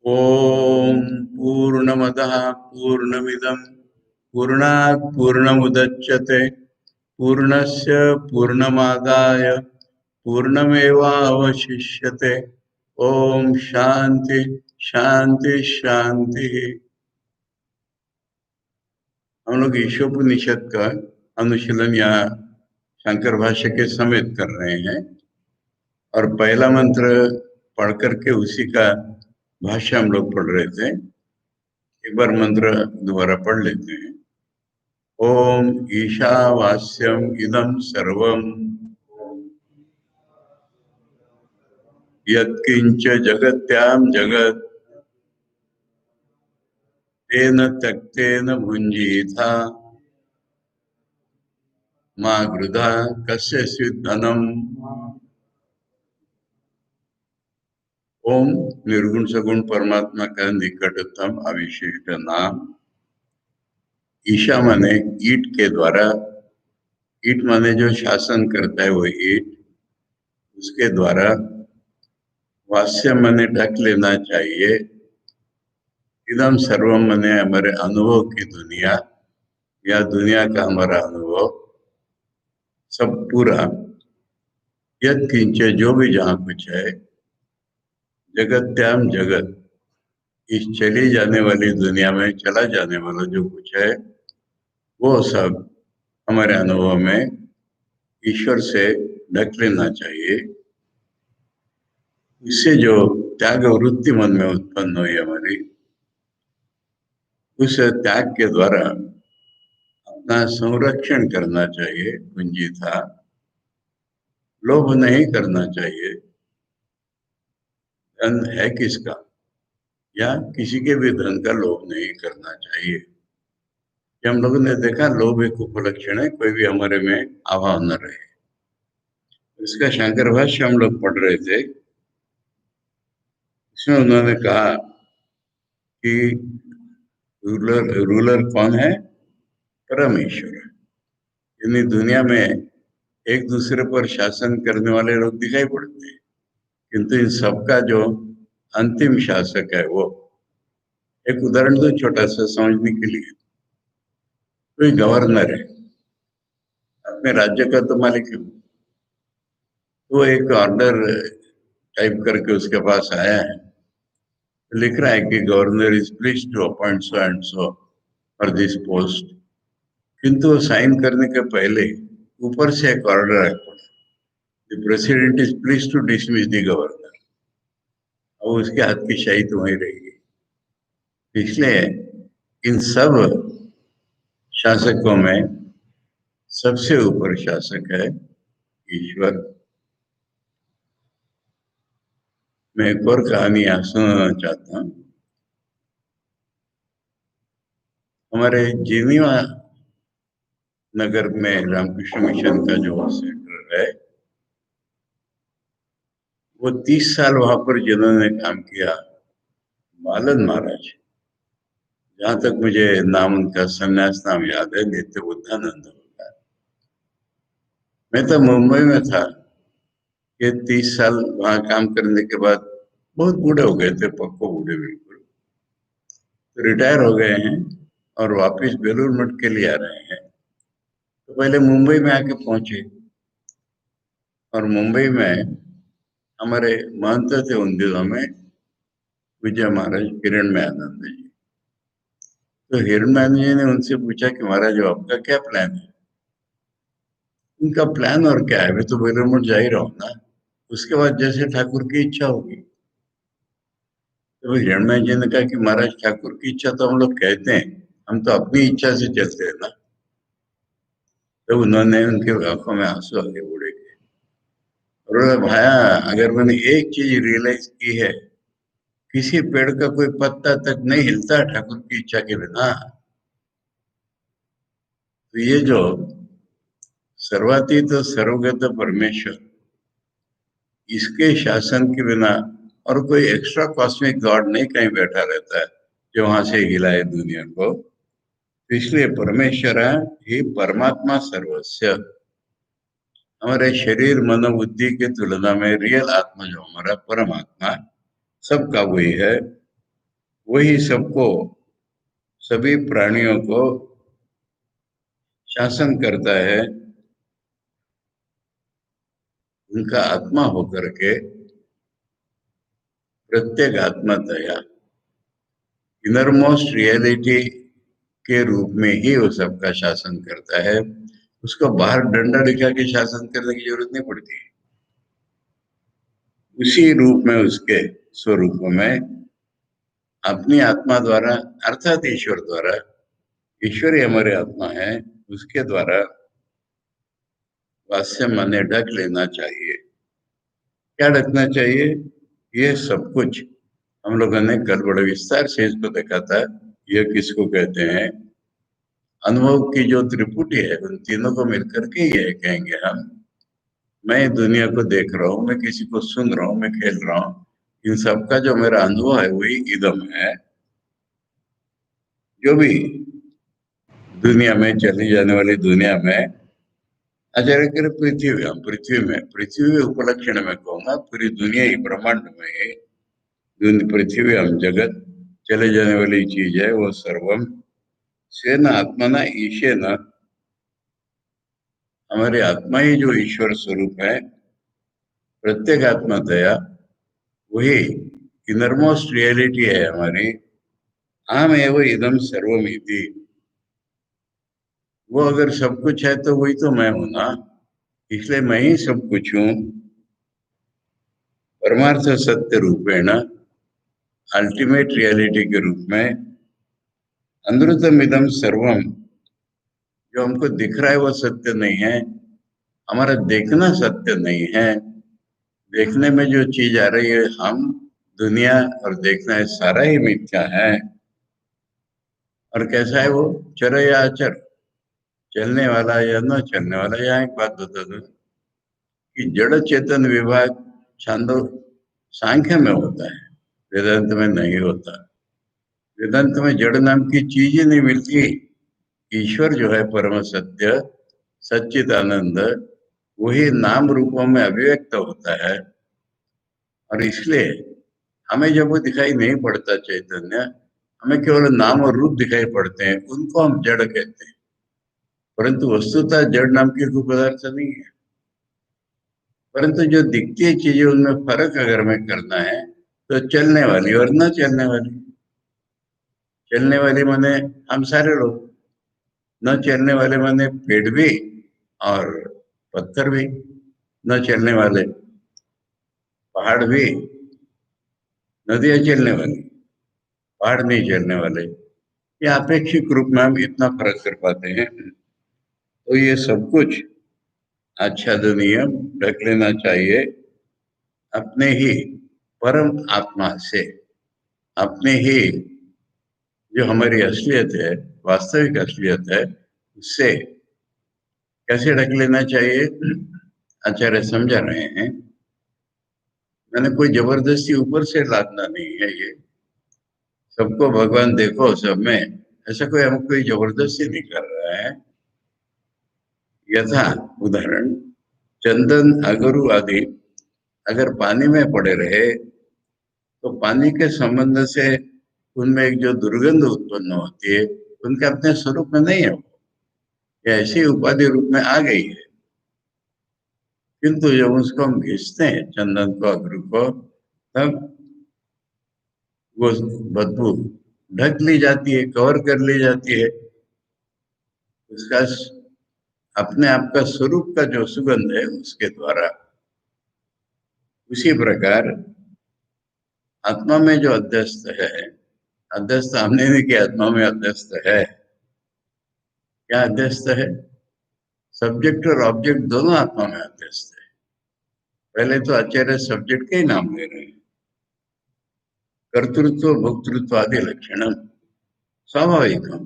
ओम पूर्णमदः पूर्णमिदं पूर्णात् पूर्णमुदच्यते पूर्णस्य पूर्णमादाय पूर्णमेवावशिष्यते। ओम शांति शांति शांति। हम लोग ईशोपनिषद का अनुशीलन यहाँ शंकर भाष्य के समेत कर रहे हैं और पहला मंत्र पढ़ करके उसी का भाष्य हम लोग पढ़ रहे थे। एक बार मंत्र दोबारा पढ़ लेते हैं। ओम ईशावास्यम इदं सर्वं यत्किंच जगत्यां जगत् तेन त्यक्तेन भुञ्जीथा मा गृधा कस्यचित् धनम्। ओम निर्गुण सगुण परमात्मा का निकटतम अविशिष्ट नाम। ईशा माने ईट के द्वारा, ईट माने जो शासन करता है वो ईट, उसके द्वारा वास्य माने ढक लेना चाहिए। इदम सर्वम माने हमारे अनुभव की दुनिया या दुनिया का हमारा अनुभव सब पूरा। यद किंच जो भी जहाँ कुछ है, जगत्याम जगत इस चली जाने वाली दुनिया में चला जाने वाला जो कुछ है वो सब हमारे अनुभव में ईश्वर से ढक लेना चाहिए। इससे जो त्याग वृत्ति मन में उत्पन्न हुई हमारी, उस त्याग के द्वारा अपना संरक्षण करना चाहिए। पूंजी था, लोभ नहीं करना चाहिए। धन है किसका, या किसी के भी धन का लोभ नहीं करना चाहिए। ये हम लोगों ने देखा, लोभ एक उपलक्षण है, कोई भी हमारे में अभाव न रहे। इसका शंकर भाष्य हम लोग पढ़ रहे थे। इसमें उन्होंने कहा कि रूलर रूलर कौन है? परमेश्वर। यानी दुनिया में एक दूसरे पर शासन करने वाले लोग दिखाई पड़ते हैं, किंतु इन सबका जो अंतिम शासक है वो, एक उदाहरण दो छोटा सा समझने के लिए। कोई गवर्नर है, अपने राज्य का तो मालिक है, वो एक ऑर्डर टाइप करके उसके पास आया है, लिख रहा है कि governor is pleased to appoint so and so for this post. किंतु वो साइन करने के पहले ऊपर से एक ऑर्डर है, the president is pleased to dismiss the governor. और उसके हाथ की शाही तो वही रहेगी। इसलिए इन सब शासकों में सबसे ऊपर शासक है ईश्वर। मैं एक और कहानी यहाँ सुनाना चाहता हूँ। हमारे जिनीवा नगर में रामकृष्ण मिशन का जो सेंटर है, वो 30 साल वहां पर जिन्होंने काम किया, बालन महाराज, जहां तक मुझे नाम उनका संन्यास नाम याद है, नित्य बुद्धानंद होगा। मैं तो मुंबई में था कि 30 साल वहां काम करने के बाद बहुत बूढ़े हो गए थे, पक्को बूढ़े बिल्कुल, तो रिटायर हो गए हैं और वापिस बेलूर मठ के लिए आ रहे हैं। तो पहले मुंबई में आके पहुंचे, और मुंबई में हमारे महंत थे उन दिनों में, विजय महाराज हिरणमयानंद जी। तो हिरणमयानंद जी ने उनसे पूछा कि महाराज आपका क्या प्लान है? उनका प्लान और क्या है, मैं तो बेलूर मठ जा ही रहा हूँ ना, उसके बाद जैसे ठाकुर की इच्छा होगी। तो हिरणमय जी ने कहा कि महाराज ठाकुर की इच्छा तो हम लोग कहते हैं, हम तो अपनी इच्छा से चलते हैं ना। तो उन्होंने, उनके आंखों में आंसू आ गए बूढ़े के, और बोले, भाया अगर मैंने एक चीज रियलाइज की है, किसी पेड़ का कोई पत्ता तक नहीं हिलता ठाकुर की इच्छा के बिना। तो ये जो सर्वातीत सर्वगत परमेश्वर, इसके शासन के बिना और कोई एक्स्ट्रा कॉस्मिक गॉड नहीं कहीं बैठा रहता है जो वहां से हिलाए दुनिया को। तो इसलिए परमेश्वर ही परमात्मा सर्वस्व। हमारे शरीर मनोबुद्धि की तुलना में रियल आत्मा जो हमारा परमात्मा सबका वही है। वही सबको, सभी प्राणियों को शासन करता है, उनका आत्मा होकर के। प्रत्येक आत्मा दया, इनरमोस्ट रियलिटी के रूप में ही वो सबका शासन करता है। उसको बाहर डंडा दिखा के शासन करने की जरूरत नहीं पड़ती। उसी रूप में, उसके स्वरूप में, अपनी आत्मा द्वारा, अर्थात ईश्वर द्वारा, ईश्वर ही हमारे आत्मा है, उसके द्वारा वास्य माने ढक लेना चाहिए। क्या ढकना चाहिए? ये सब कुछ हम लोगों ने कल बड़े विस्तार से इसको देखा था। ये किसको कहते हैं? अनुभव की जो त्रिपुटी है, उन तीनों को मिलकर के ये कहेंगे हम। मैं दुनिया को देख रहा हूँ, मैं किसी को सुन रहा हूँ, मैं खेल रहा हूँ, इन सब का जो मेरा अनुभव है वही इदम है। जो भी दुनिया में, चली जाने वाली दुनिया में, आचार्य करे पृथ्वी, हम पृथ्वी उपलक्षण में कहूंगा, पूरी दुनिया ही ब्रह्मांड में पृथ्वी हम जगत, चले जाने वाली चीज है, वो सर्वम स्वेन आत्मना ईशेन, हमारी आत्मा ही जो ईश्वर स्वरूप है, प्रत्येक आत्मा दया, वही इनरमोस्ट रियलिटी है हमारी। आम एवं इदम सर्वमिति, वो अगर सब कुछ है तो वही तो मैं हूं ना, इसलिए मैं ही सब कुछ हूं। परमार्थ सत्य रूपेण, अल्टीमेट रियलिटी के रूप में, अनृतम इदम सर्वम, जो हमको दिख रहा है वो सत्य नहीं है, हमारा देखना सत्य नहीं है। देखने में जो चीज आ रही है, हम, दुनिया और देखना है, सारा ही मिथ्या है। और कैसा है वो? चर या अचर, चलने वाला या न चलने वाला। यहाँ एक बात बता दो कि जड़ चेतन विभाग छांदो सांख्य में होता है, वेदांत में नहीं होता। वेदांत में जड़ नाम की चीज ही नहीं मिलती। ईश्वर जो है परम सत्य, सच्चित आनंद, वही नाम रूपों में अभिव्यक्त होता है। और इसलिए हमें जब वो दिखाई नहीं पड़ता चैतन्य, हमें केवल नाम और रूप दिखाई पड़ते हैं, उनको हम जड़ कहते हैं। परंतु वस्तुतः जड़ नाम की कोई पदार्थ नहीं है। परंतु जो दिखती है चीजें, उनमें फर्क अगर हमें करना है, तो चलने वाली और न चलने वाली। चलने वाली माने हम सारे लोग, न चलने वाले माने पेड़ भी और पत्थर भी। न चलने वाले पहाड़ भी, नदियां चलने वाली, पहाड़ नहीं चलने वाले। ये अपेक्षिक रूप में हम इतना फर्क कर पाते हैं। तो ये सब कुछ आच्छादनीय ढक लेना चाहिए अपने ही परम आत्मा से। अपने ही जो हमारी असलियत है, वास्तविक असलियत है, उससे कैसे ढक लेना चाहिए? आचार्य समझा रहे हैं। मैंने कोई जबरदस्ती ऊपर से लादना नहीं है। ये सबको भगवान देखो सब में, ऐसा कोई हमको कोई जबरदस्ती नहीं कर रहा है। यथा उदाहरण, चंदन अगरू आदि अगर पानी में पड़े रहे, तो पानी के संबंध से उनमें एक जो दुर्गंध उत्पन्न होती है, उनके अपने स्वरूप में नहीं है, वो ऐसी उपाधि रूप में आ गई है। किंतु जब उसको हम घिसते हैं, चंदन को, अगरू को, तब वो बदबू ढक ली जाती है, कवर कर ली जाती है। उसका अपने आप का स्वरूप का जो सुगंध है, उसके द्वारा। उसी प्रकार आत्मा में जो अध्यस्त है, अध्यस्त हमने नहीं कि आत्मा में अध्यस्त है। क्या अध्यस्त है? सब्जेक्ट और ऑब्जेक्ट दोनों आत्मा में अध्यस्त है। पहले तो आचार्य सब्जेक्ट के ही नाम ले रहे हैं। कर्तृत्व भोक्तृत्व आदि लक्षण स्वाभाविक हम,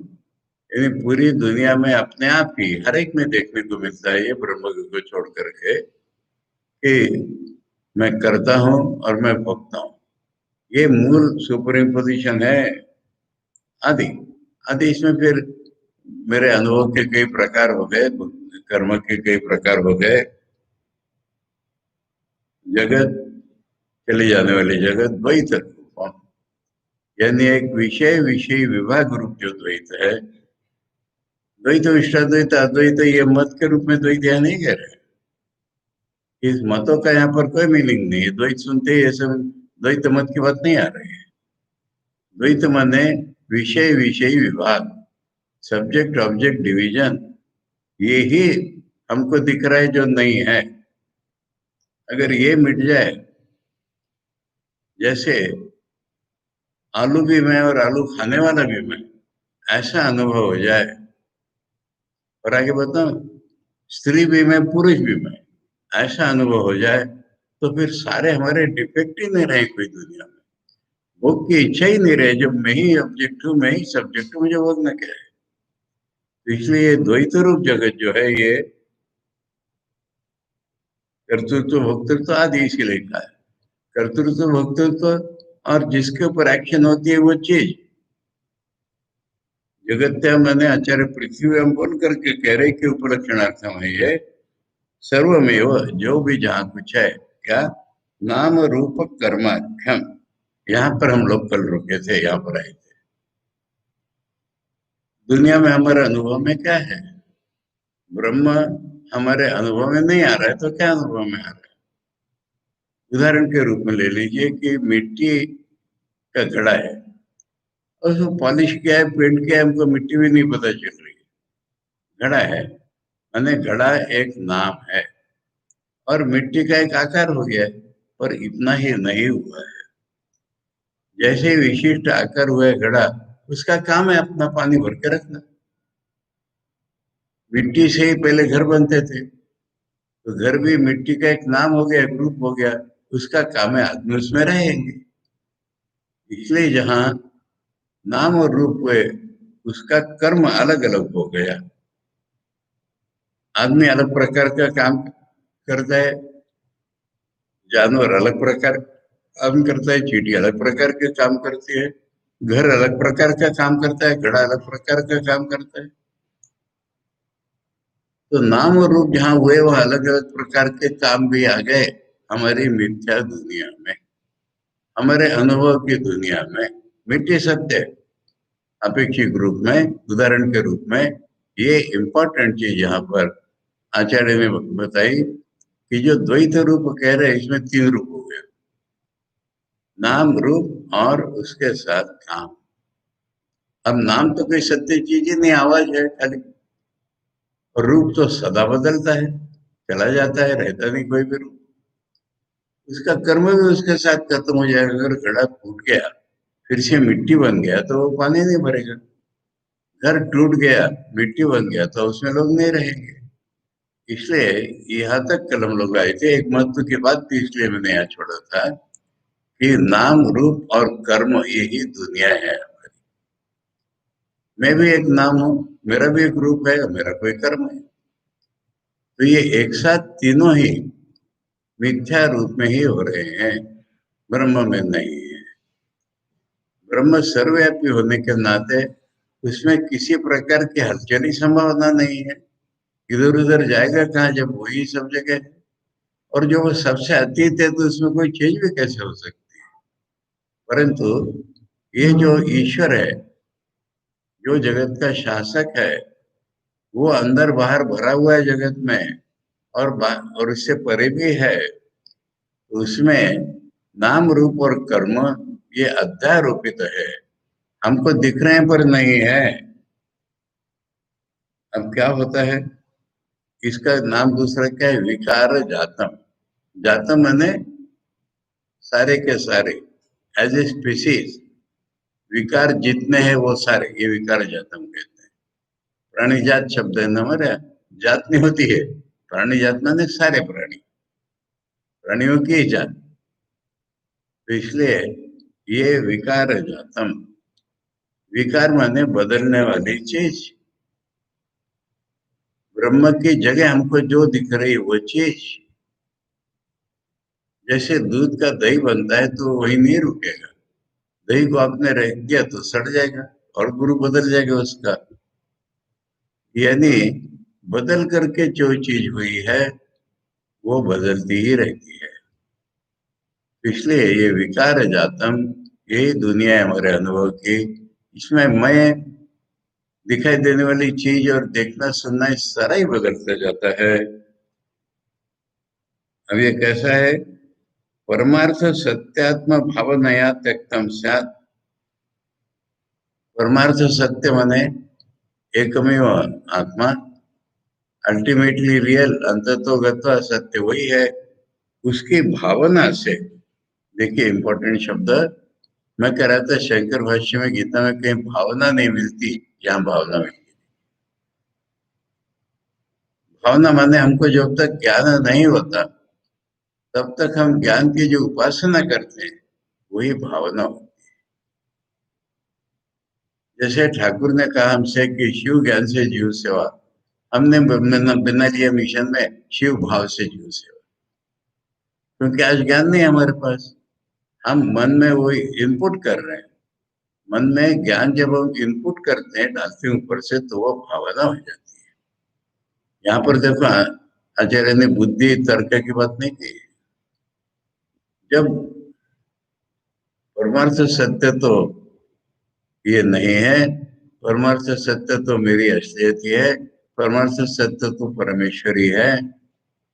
यानी पूरी दुनिया में अपने आप ही हर एक में देखने को मिलता है, ये ब्रह्म को छोड़ करके, कि मैं करता हूं और मैं भोगता हूं। ये मूल सुपर इम्पोजिशन है। आदि आदि इसमें फिर मेरे अनुभव के कई प्रकार हो गए, कर्म के कई प्रकार हो गए, जगत, चली जाने वाली जगत, वही तत्व। यानी एक विषय विषय विभाग रूप जो द्वैत है, द्वैत विशिष्टाद्वैत अद्वैत ये मत के रूप में द्वैत यहाँ नहीं कह रहे। इस मतों का यहाँ पर कोई मीनिंग नहीं है। द्वैत सुनते ही ऐसे द्वैत मत की बात नहीं आ रही है। द्वैत माने विषय विषय विभाग, सब्जेक्ट ऑब्जेक्ट डिवीजन, ये ही हमको दिख रहा है जो नहीं है। अगर ये मिट जाए, जैसे आलू भी मैं और आलू खाने वाला भी मैं, ऐसा अनुभव हो जाए, और आगे बताओ स्त्री भी मैं पुरुष भी मैं, ऐसा अनुभव हो जाए, तो फिर सारे हमारे डिफेक्ट ही नहीं रहे कोई दुनिया में। भोग की इच्छा ही नहीं रहे। जब मैं ही ऑब्जेक्ट हूँ, मैं ही सब्जेक्ट हूँ, मुझे भोगना क्या है। तो इसलिए द्वैत रूप जगत जो है ये कर्तृत्व भोक्तृत्व आदि इसीलिए लिखा है। कर्तृत्व भोक्तृत्व और जिसके ऊपर एक्शन होती है वो चीज जगत्या मैंने आचार्य पृथ्वी हम बोल करके कह रहे कि उपलक्षणार्थम है ये सर्वमेव, जो भी जहाँ कुछ है क्या, नाम रूप कर्माख्यम। यहाँ पर हम लोग कल रुके थे, यहाँ पर आए थे। दुनिया में हमारे अनुभव में क्या है? ब्रह्म हमारे अनुभव में नहीं आ रहा है, तो क्या अनुभव में आ रहा है? उदाहरण के रूप में ले लीजिए कि मिट्टी का घड़ा है, और उसको पॉलिश किया है, पेंट किया है, हमको मिट्टी भी नहीं पता चल रही है, घड़ा है। माने घड़ा एक नाम है, और मिट्टी का एक आकार हो गया है, पर इतना ही नहीं हुआ है। जैसे ही विशिष्ट आकार हुआ है घड़ा, उसका काम है अपना पानी भर के रखना। मिट्टी से ही पहले घर बनते थे, तो घर भी मिट्टी का एक नाम हो गया, एक रूप हो गया, उसका काम है आदमी उसमें रहेंगे। इसलिए जहाँ नाम और रूप हुए, उसका कर्म अलग अलग हो गया। आदमी अलग प्रकार का काम करता है, जानवर अलग प्रकार काम करता है, चींटी अलग प्रकार के काम करती है, घर अलग प्रकार का काम करता है, घड़ा अलग प्रकार का काम करता है। तो नाम और रूप जहाँ हुए वह अलग अलग प्रकार के काम भी आ गए हमारी मिथ्या दुनिया में, हमारे अनुभव की दुनिया में। मिट्टी सत्य अपेक्षिक रूप में, उदाहरण के रूप में, ये इम्पोर्टेंट चीज यहाँ पर आचार्य ने बताई कि जो द्वैत रूप कह रहे हैं इसमें तीन रूप हो गए, नाम रूप और उसके साथ काम। अब नाम तो कोई सत्य चीज ही नहीं, आवाज है खाली। और रूप तो सदा बदलता है, चला जाता है, रहता नहीं कोई भी रूप। उसका कर्म भी उसके साथ खत्म हो जाएगा। अगर घड़ा फूट गया, फिर से मिट्टी बन गया, तो वो पानी नहीं भरेगा। घर टूट गया, मिट्टी बन गया, तो उसमें लोग नहीं रहेंगे। इसलिए यहाँ तक कल हम लोग आए थे। एक महत्व की बात थी, इसलिए मैंने यहाँ छोड़ा था कि नाम रूप और कर्म यही दुनिया है। मैं भी एक नाम हूँ, मेरा भी एक रूप है, मेरा कोई कर्म है। तो ये एक साथ तीनों ही मिथ्या रूप में ही हो रहे हैं, ब्रह्म में नहीं है। ब्रह्म सर्वव्यापी होने के नाते उसमें किसी प्रकार की हलचल की संभावना नहीं है। इधर उधर जाएगा कहाँ जब वही सब जगह है। और जो वो सबसे अतीत है, तो उसमें कोई चीज भी कैसे हो सकती है। परंतु ये जो ईश्वर है, जो जगत का शासक है, वो अंदर बाहर भरा हुआ है जगत में, और उससे परे भी है। तो उसमें नाम रूप और कर्म ये अध्यारोपित है, हमको दिख रहे हैं पर नहीं है। अब क्या होता है, इसका नाम दूसरा क्या है, विकार जातम। जातम माने सारे के सारे, एज ए स्पीसीज, विकार जितने हैं वो सारे, ये विकार जातम कहते हैं। प्राणी जात शब्द है ना हमारे यहाँ, जात नहीं होती है। प्राणी जात माने सारे प्राणी, प्राणियों की ही जात। तो इसलिए ये विकार जातम, विकार माने बदलने वाली चीज। ब्रह्म की जगह हमको जो दिख रही है वो चीज, जैसे दूध का दही बनता है तो वही नहीं रुकेगा। दही को आपने रख दिया तो सड़ जाएगा, और गुरु बदल जाएगा उसका। यानी बदल करके जो चीज हुई है वो बदलती ही रहती है। इसलिए ये विकार जातम, यही दुनिया है हमारे अनुभव की। इसमें मैं दिखाई देने वाली चीज और देखना सुनना इस सारा ही बदलता जाता है। अब ये कैसा है, परमार्थ सत्यात्म भावनया त्यक्तम स्यात्। परमार्थ सत्य माने एकमेव आत्मा, अल्टीमेटली रियल, अंततोगत्वा सत्य वही है। उसकी भावना से, देखिए इंपॉर्टेंट शब्द, मैं कह रहा था शंकर भाष्य में गीता में कहीं भावना नहीं मिलती, यहाँ भावना मिलती। भावना माने हमको जब तक ज्ञान नहीं होता तब तक हम ज्ञान की जो उपासना करते हैं वही भावना हो। जैसे ठाकुर ने कहा हमसे कि शिव ज्ञान से जीव सेवा, हमने बिना लिए मिशन में शिव भाव से जीव सेवा, क्योंकि आज ज्ञान नहीं है हमारे पास। हम मन में वो इनपुट कर रहे हैं। मन में ज्ञान जब हम इनपुट करते हैं, डालते हैं ऊपर से, तो वो भावना हो जाती है। यहाँ पर देखो, आचार्य ने बुद्धि तर्क की बात नहीं की। जब परमार्थ सत्य तो ये नहीं है, परमार्थ सत्य तो मेरी असलियत ही है, परमार्थ सत्य तो परमेश्वर ही है,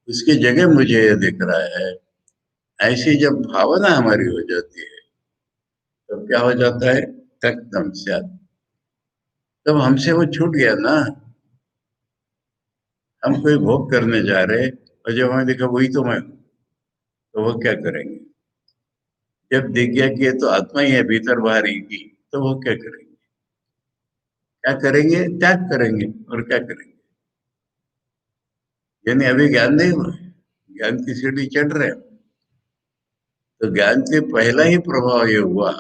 उसकी जगह मुझे ये दिख रहा है। ऐसी जब भावना हमारी हो जाती है तब क्या हो जाता है, तक से। तब हमसे वो छूट गया ना। हम कोई भोग करने जा रहे और जब हमें देखा वही तो मैं हूं, तो वो क्या करेंगे। जब देख गया कि ये तो आत्मा ही है, भीतर बाहर ही की, तो वो क्या करेंगे। क्या करेंगे, त्याग करेंगे। और क्या करेंगे, यानी अभी ज्ञान नहीं हुआ है, ज्ञान की सीढ़ी चढ़ रहे हैं। तो ज्ञान के पहला ही प्रभाव ये हुआ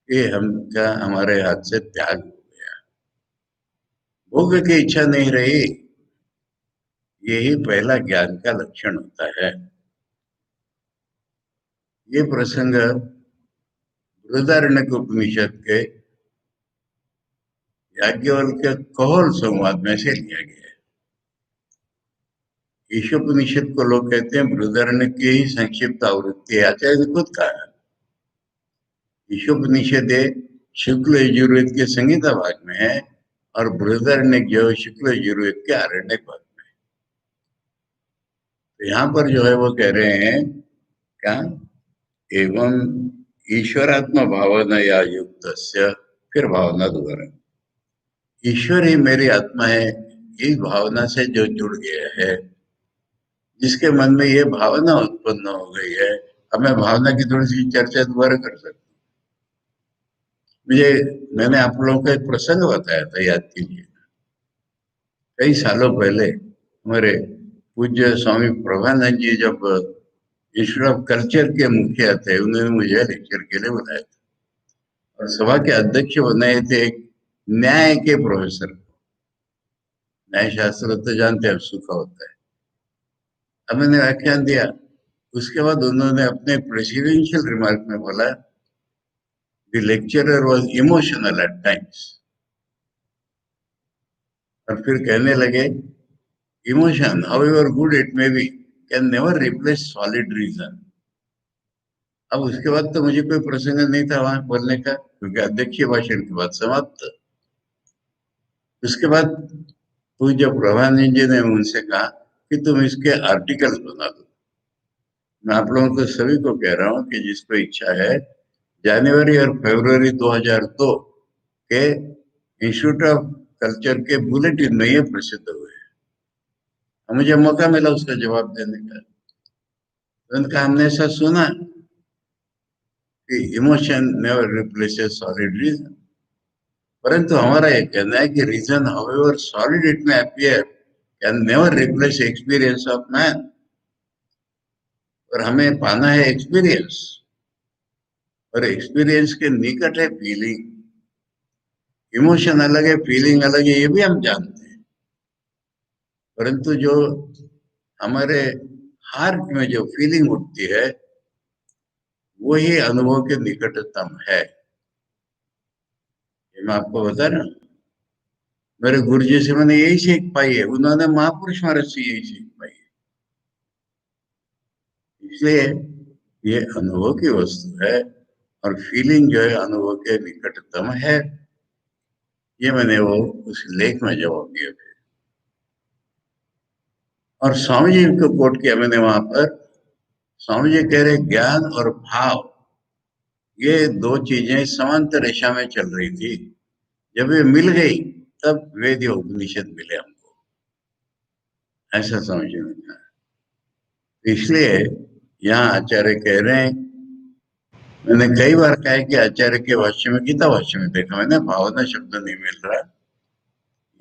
कि हम क्या, हमारे हाथ से त्याग हो गया, भोग की इच्छा नहीं रही। यही पहला ज्ञान का लक्षण होता है। ये प्रसंग बृहदारण्यक उपनिषद के याज्ञवल्क्य कौल संवाद में से लिया गया है। ईशोपनिषद को लोग कहते हैं बृहदारण्य की ही संक्षिप्त आवृत्ति है, आचार्य ने खुद कहा है। ईशोपनिषद शुक्ल यजुर्वेद के संहिता भाग में है और बृहदारण्य जो शुक्ल यजुर्वेद के आरण्यक भाग में। तो यहाँ पर जो है वो कह रहे हैं क्या, एवं ईश्वरात्म भावना या युक्त, फिर भावना दोबारा, ईश्वर ही मेरी आत्मा है, इस भावना से जो जुड़ गया है, जिसके मन में ये भावना उत्पन्न हो गई है। अब मैं भावना की थोड़ी सी चर्चा दोबारा कर सकता हूँ। मुझे, मैंने आप लोगों को एक प्रसंग बताया था, याद कीजिए। कई सालों पहले हमारे पूज्य स्वामी प्रभानंद जी जब इंस्टीट्यूट ऑफ कल्चर के मुखिया थे, उन्होंने मुझे लेक्चर के लिए बुलाया था और सभा के अध्यक्ष बनाए थे एक न्याय के प्रोफेसर। न्याय शास्त्र तो जानते हैं सुखा होता है। अब मैंने व्याख्यान दिया, उसके बाद उन्होंने अपने प्रेसिडेंशियल रिमार्क में बोला, the lecturer was emotional at times. और फिर कहने लगे, emotion however good it may be can never replace solid reason. अब उसके बाद तो मुझे कोई प्रसंग नहीं था वहां बोलने का, क्योंकि अध्यक्षीय भाषण के बाद समाप्त। उसके बाद पूज्य प्रभानंद जी ने उनसे कहा कि तुम इसके आर्टिकल्स बना दो। मैं आप लोगों को सभी को कह रहा हूँ कि जिसको इच्छा है, जनवरी और फरवरी 2002 के इंस्टीट्यूट ऑफ कल्चर के बुलेटिन में ये प्रसिद्ध हुए हैं। मुझे मौका मिला उसका जवाब देने का। तो उनका, हमने ऐसा सुना कि emotion never replaces solid reason, परंतु हमारा ये कहना है कि reason however solid it may appear can never replace experience of man. और हमें पाना है एक्सपीरियंस, और एक्सपीरियंस के निकट है फीलिंग। इमोशन अलग है, फीलिंग अलग है, ये भी हम जानते हैं। परंतु जो हमारे हार्ट में जो फीलिंग उठती है वही अनुभव के निकटतम है। ये मैं आपको बता रहा हूं, मेरे गुरु जी से मैंने यही सीख पाई है, उन्होंने महापुरुष महाराज से यही सीख पाई है। इसलिए ये अनुभव की वस्तु है। और फीलिंग जो है अनुभव के निकटतम है। ये मैंने वो उस लेख में जवाब दिया था। और स्वामी जी को कोट किया मैंने वहां पर। स्वामी जी कह रहे ज्ञान और भाव ये दो चीजें समांतर रेखा में चल रही थी। जब ये मिल गई तब वेद उपनिषद मिले हमको, ऐसा समझ में था। इसलिए यहाँ आचार्य कह रहे हैं, मैंने कई बार कहा है कि आचार्य के भाष्य में, गीता भाष्य में देखा मैंने, भावना शब्द नहीं मिल रहा।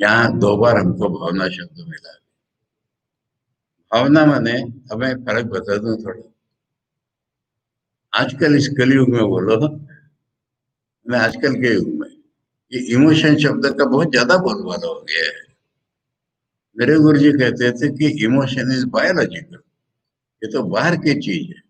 यहाँ 2 बार हमको भावना शब्द मिला। भावना माने, अब मैं फर्क बता दूं थोड़ा। आजकल इस कलयुग में बोलो, मैं आजकल के युग में ये इमोशन शब्द का बहुत ज्यादा बोलबाला हो गया है। मेरे गुरु जी कहते थे कि इमोशन इज बायोलॉजिकल, ये तो बाहर की चीज है।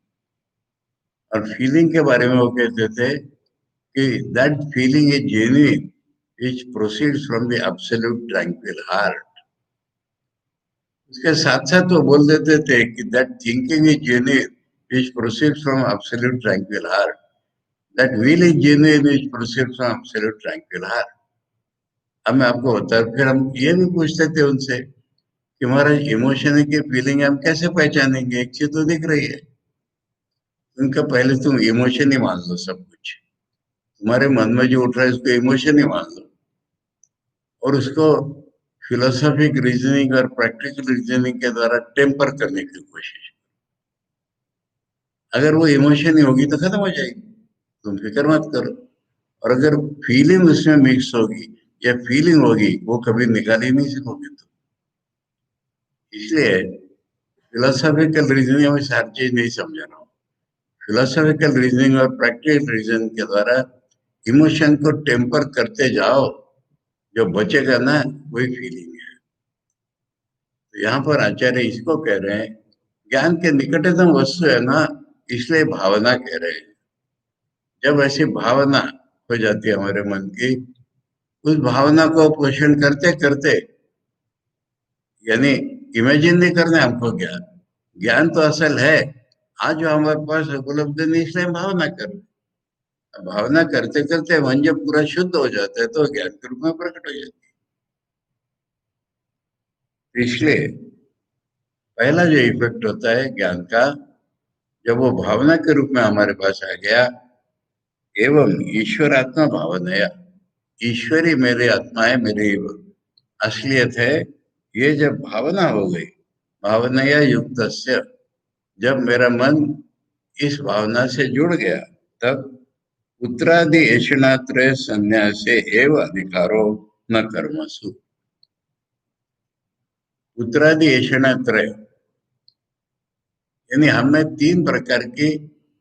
और फीलिंग के बारे में वो कहते थे कि that feeling is genuine which proceeds from the absolute tranquil heart. उसके साथ साथ वो बोल देते थे कि that thinking is genuine which proceeds from absolute tranquil heart. That will is genuine which proceeds from absolute tranquil heart. अब मैं आपको बता, फिर हम ये भी पूछते थे उनसे कि महाराज इमोशन की फीलिंग हम कैसे पहचानेंगे, एक चीज तो दिख रही है। उनका पहले तुम इमोशन ही मान लो, सब कुछ तुम्हारे मन में जो उठ रहा है उसको इमोशन ही मान लो, और उसको फिलोसॉफिक रीजनिंग और प्रैक्टिकल रीजनिंग के द्वारा टेम्पर करने की कोशिश। अगर वो इमोशन ही होगी तो खत्म हो जाएगी, तुम फिक्र मत करो। और अगर फीलिंग उसमें मिक्स होगी या फीलिंग होगी, वो कभी निकाल ही नहीं सकोगे तुम। इसलिए फिलोसॉफिकल रीजनिंग में सारी चीज नहीं समझ रहा हूँ। फिलोसॉफिकल रीजनिंग और प्रैक्टिकल रीजनिंग के द्वारा इमोशन को टेम्पर करते जाओ, जो बचेगा ना वही फीलिंग है। तो यहाँ पर आचार्य इसको कह रहे हैं, ज्ञान के निकटतम वस्तु है ना, इसलिए भावना कह रहे हैं। जब ऐसी भावना हो जाती है हमारे मन की, उस भावना को पोषण करते करते, यानी इमेजिन नहीं करना है हमको ज्ञान, ज्ञान तो असल है आज जो हमारे पास उपलब्ध नहीं, इसलिए हम भावना कर रहे हैं। भावना करते करते मन जब पूरा शुद्ध हो जाता है तो ज्ञान के रूप में प्रकट हो जाती है। इसलिए पहला जो इफेक्ट होता है ज्ञान का, जब वो भावना के रूप में हमारे पास आ गया, एवं ईश्वरात्मा भावनाया, ईश्वरी मेरी आत्मा है, मेरी असलियत है, ये जब भावना हो गई, भावनाया युक्त, जब मेरा मन इस भावना से जुड़ गया, तब पुत्रादि ऐषणात्रय संन्यासे एव अधिकारो न कर्मसु। पुत्रादि ऐषणात्रय यानी हमें 3 प्रकार की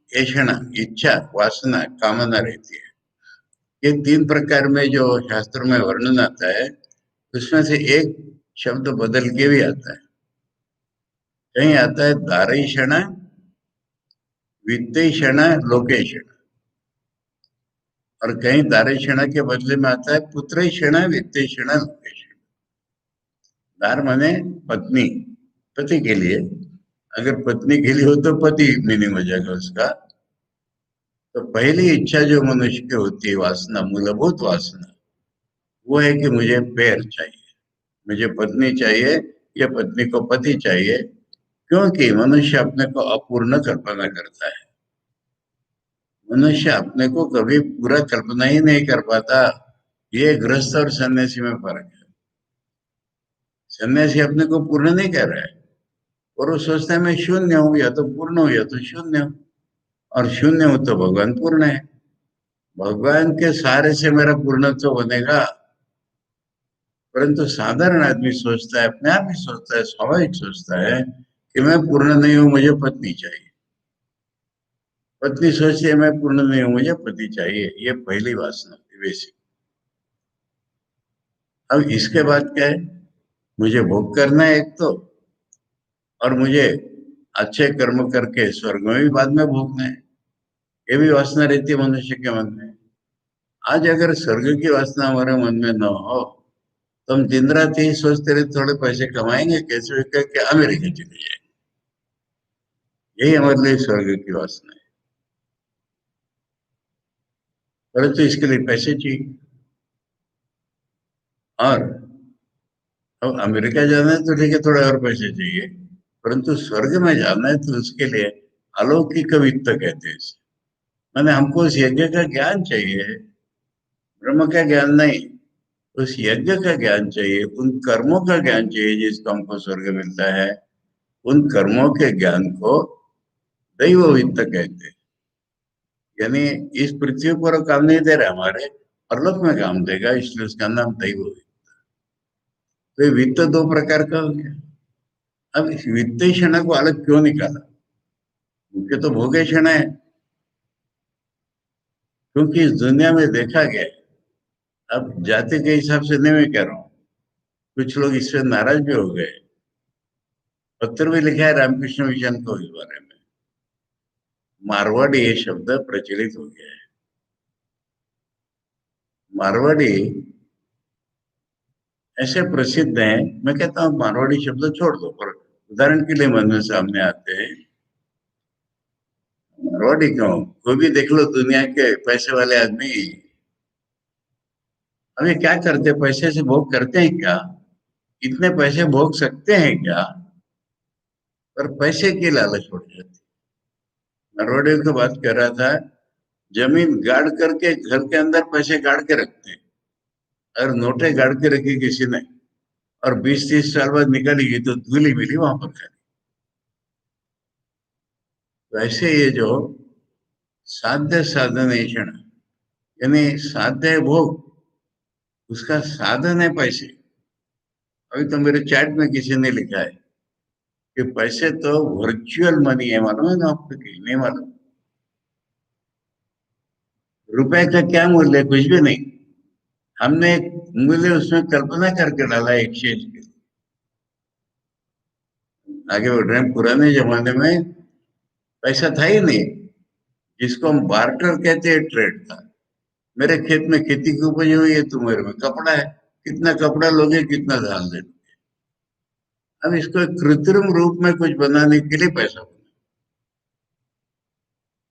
ऐषणा, इच्छा, वासना, कामना रहती है। ये 3 प्रकार में जो शास्त्र में वर्णन आता है, उसमें से एक शब्द बदल के भी आता है। कहीं आता है दारैषणा, वित्तैषणा, लोकैषणा, और कहीं दारैषणा के बदले में आता है पुत्रैषणा, वित्तैषणा, लोकैषणा। दार माने पत्नी, पति के लिए। अगर पत्नी के लिए हो तो पति मीनिंग हो जाएगा उसका। तो पहली इच्छा जो मनुष्य की होती है, वासना, मूलभूत वासना, वो है कि मुझे पैर चाहिए, मुझे पत्नी चाहिए, या पत्नी को पति चाहिए। क्योंकि मनुष्य अपने को अपूर्ण कल्पना करता है। मनुष्य अपने को कभी पूरा कल्पना ही नहीं कर पाता। ये गृहस्थ और सन्यासी में फर्क है। सन्यासी अपने को पूर्ण नहीं कर रहा है, और वो सोचता है मैं शून्य हूं, या तो पूर्ण हूं या तो शून्य हूं, और शून्य हूं तो भगवान पूर्ण है। भगवान के सहारे से मेरा पूर्णत्व बनेगा। परंतु साधारण आदमी सोचता है, अपने आप ही सोचता है, स्वाभाविक सोचता है कि मैं पूर्ण नहीं हूं, मुझे पत्नी चाहिए। पत्नी सोचती है मैं पूर्ण नहीं हूं, मुझे पति चाहिए। ये पहली वासना बेसिक। अब इसके बाद क्या है, मुझे भोग करना है एक तो, और मुझे अच्छे कर्म करके स्वर्ग में भी बाद में भोगना है। ये भी वासना रहती है मनुष्य के मन में। आज अगर स्वर्ग की वासना हमारे मन में न हो, तो हम दिन रात ही सोचते रहे थोड़े पैसे कमाएंगे कैसे भी करके अमेरिका चले जाए। यही हमारे लिए स्वर्ग की वासना है। परंतु इसके लिए पैसे चाहिए। और अब अमेरिका जाना है तो ठीक है, थोड़े और पैसे चाहिए, परंतु स्वर्ग में जाना है तो उसके लिए अलौकिक वित्त कहते हैं इसे। माने हमको उस यज्ञ का ज्ञान चाहिए, ब्रह्म का ज्ञान नहीं। उस यज्ञ का ज्ञान चाहिए, उन कर्मों का ज्ञान चाहिए जिसको हमको स्वर्ग मिलता है। उन कर्मों के ज्ञान को दैव वित्त कहते हैं। यानी इस पृथ्वी पर वो काम नहीं दे रहा हमारे, परलोक में काम देगा, इसलिए उसका नाम दैव वित्त। तो ये वित्त दो प्रकार का हो गया। अब इस वित्तीय क्षण को अलग क्यों निकाला? मुख्य तो भोगे क्षण है। क्योंकि इस दुनिया में देखा गया है, अब जाति के हिसाब से नहीं मैं कह रहा हूँ, कुछ लोग इससे नाराज भी हो गए। पत्र भी लिखा है रामकृष्ण मिशन को इस बारे में। मारवाड़ी ये शब्द प्रचलित हो गया है। मारवाड़ी ऐसे प्रसिद्ध हैं, मैं कहता हूँ मारवाड़ी शब्द छोड़ दो, पर उदाहरण के लिए मन में सामने आते हैं। मारवाड़ी क्यों, कोई भी देख लो दुनिया के पैसे वाले आदमी, अब ये क्या करते, पैसे से भोग करते हैं क्या? इतने पैसे भोग सकते हैं क्या? पर पैसे की लालच उड़ जाती। मारवाड़ी की बात कर रहा था, जमीन गाड़ करके घर के अंदर पैसे गाड़ के रखते हैं, और नोटें गाड़ के रखी किसी ने, और 20-30 साल बाद निकालेगी तो धूली मिली वहां पर खाली। वैसे ये जो साध्य साधनेशन, यानी साध्य है भोग, उसका साधन है पैसे। अभी तो मेरे चैट में किसी ने लिखा है कि पैसे तो वर्चुअल मनी है, मालूम है ना आपको कि नहीं मालूम? रुपए का क्या मूल्य है? कुछ भी नहीं। हमने एक मूल्य उसमें कल्पना करके डाला एक्सचेंज के। आगे बढ़ रहे हैं, पुराने जमाने में पैसा था ही नहीं, जिसको हम बार्टर कहते हैं, ट्रेड था। मेरे खेत में खेती की उपज हुई है, तुम्हारे में कपड़ा है, कितना कपड़ा लोगे, कितना धान दे। अब इसको एक कृत्रिम रूप में कुछ बनाने के लिए पैसा बना।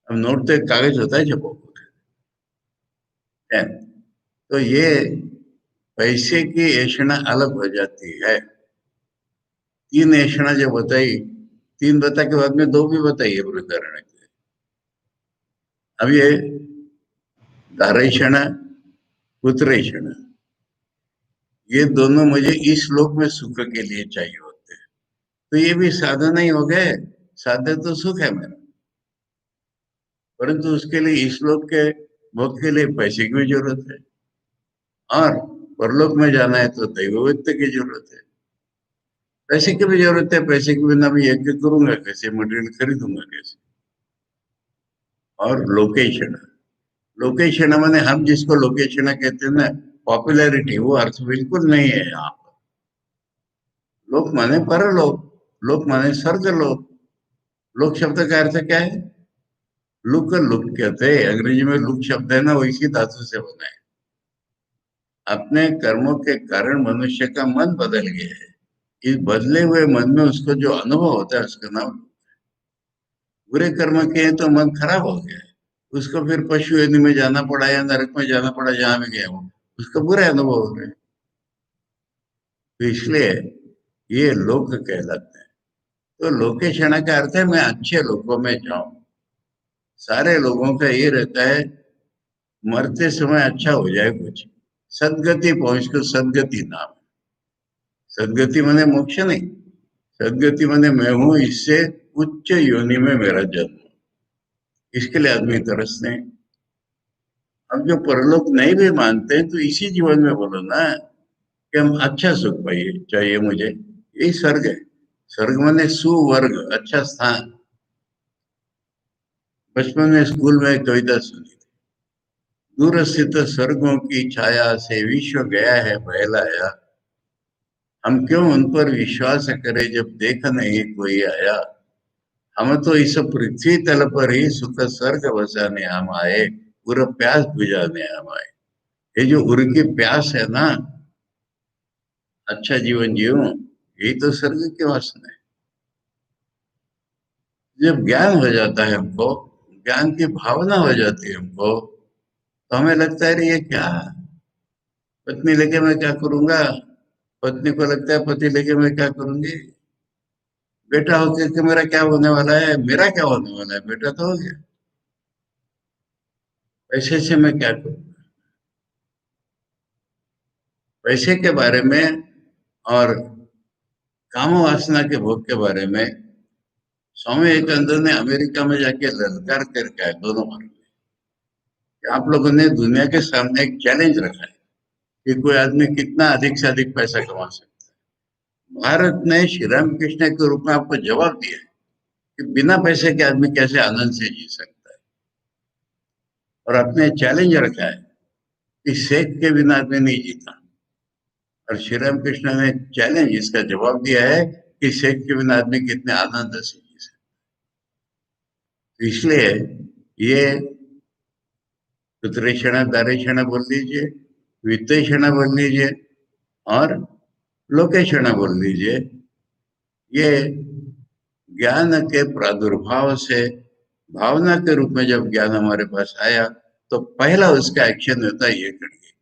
अब नोट तो एक कागज होता है जब है। तो ये पैसे की ऐषणा अलग हो जाती है। तीन ऐषणा जो बताई, तीन बता के बाद में दो भी बताइए उदाहरण के लिए। अब ये धारेषणा, पुत्रेषणा, ये दोनों मुझे इस लोक में सुख के लिए चाहिए होते हैं। तो ये भी साधन ही हो गए। साधन तो सुख है मेरा, परंतु उसके लिए इस लोक के भोग के लिए पैसे की भी जरूरत है, और परलोक में जाना है तो दैव वित्त की जरूरत है। पैसे की भी जरूरत है, पैसे के बिना भी यज्ञ करूंगा कैसे, मटेरियल खरीदूंगा कैसे? और लोकेशन, लोकेशन माने हम जिसको लोकेशन कहते हैं ना, पॉपुलैरिटी, वो अर्थ बिल्कुल नहीं है यहाँ पर। लोक माने परलोक, लोक माने स्वर्ग लोक। लोक शब्द का अर्थ क्या है? लुक, लुक कहते हैं अंग्रेजी में, लुक शब्द है ना, वो इसी धातु से बना है। अपने कर्मों के कारण मनुष्य का मन बदल गया है। इस बदले हुए मन में उसको जो अनुभव होता है उसका नाम, बुरे कर्म किए तो मन खराब हो गया है, उसको फिर पशु योनि में जाना पड़ा या नरक में जाना पड़ा, जहां भी गया वो, उसको बुरे अनुभव हो रहे हैं। तो इसलिए ये लोक कहलाते हैं। तो लोकेशण का अर्थ है मैं अच्छे लोगों में जाऊं। सारे लोगों का ये रहता है मरते समय अच्छा हो जाए कुछ, सदगति पहुंच को सदगति नाम। सदगति माने मोक्ष नहीं, सदगति माने मैं हूं इससे उच्च योनि में मेरा जन्म, इसके लिए आदमी तरसते हैं। अब जो परलोक नहीं भी मानते हैं तो इसी जीवन में बोलो ना कि हम अच्छा सुख पाइए, चाहिए मुझे, यही स्वर्ग है। स्वर्ग माने सुवर्ग, अच्छा स्थान। बचपन में स्कूल में एक कविता सुनी थी, दूर स्थित स्वर्गों की छाया से विश्व गया है बहलाया, हम क्यों उन पर विश्वास करें जब देख नहीं कोई आया, हम तो इस पृथ्वी तल पर ही सुख स्वर्ग बसाने हम आए, पूरा प्यास बुझाने हम आए। ये जो उर की प्यास है ना, अच्छा जीवन जीऊं, यही तो स्वर्ग की वासना है। जब ज्ञान हो जाता है हमको, ज्ञान की भावना हो जाती है हमको, तो हमें लगता है अरे ये क्या, पत्नी लेके मैं क्या करूंगा, पत्नी को लगता है पति लेके मैं क्या करूंगी, बेटा होकर के मेरा क्या होने वाला है, मेरा क्या होने वाला है, बेटा तो हो गया, पैसे से मैं क्या करूं। पैसे के बारे में और काम वासना के भोग के बारे में स्वामी विवेकानंद ने अमेरिका में जाके ललकार करके आए दोनों बार कि आप लोगों ने दुनिया के सामने एक चैलेंज रखा है कि कोई आदमी कितना अधिक से अधिक पैसा कमा सकता है। भारत ने श्री राम कृष्ण के रूप में आपको जवाब दिया है कि बिना पैसे के आदमी कैसे आनंद से जी सकता है, और आपने चैलेंज रखा है कि सेठ के बिना आदमी नहीं जीता, और श्री राम कृष्ण ने चैलेंज इसका जवाब दिया है कि सेठ के बिना आदमी कितने आनंद से जी सकता है। तो इसलिए ये पुत्रेषणा दारेषणा बोल लीजिए, वित्तेषणा बोल लीजिए, और लोकेषणा बोल लीजिए, ये ज्ञान के प्रादुर्भाव से भावना के रूप में जब ज्ञान हमारे पास आया तो पहला उसका एक्शन होता है ये करिए।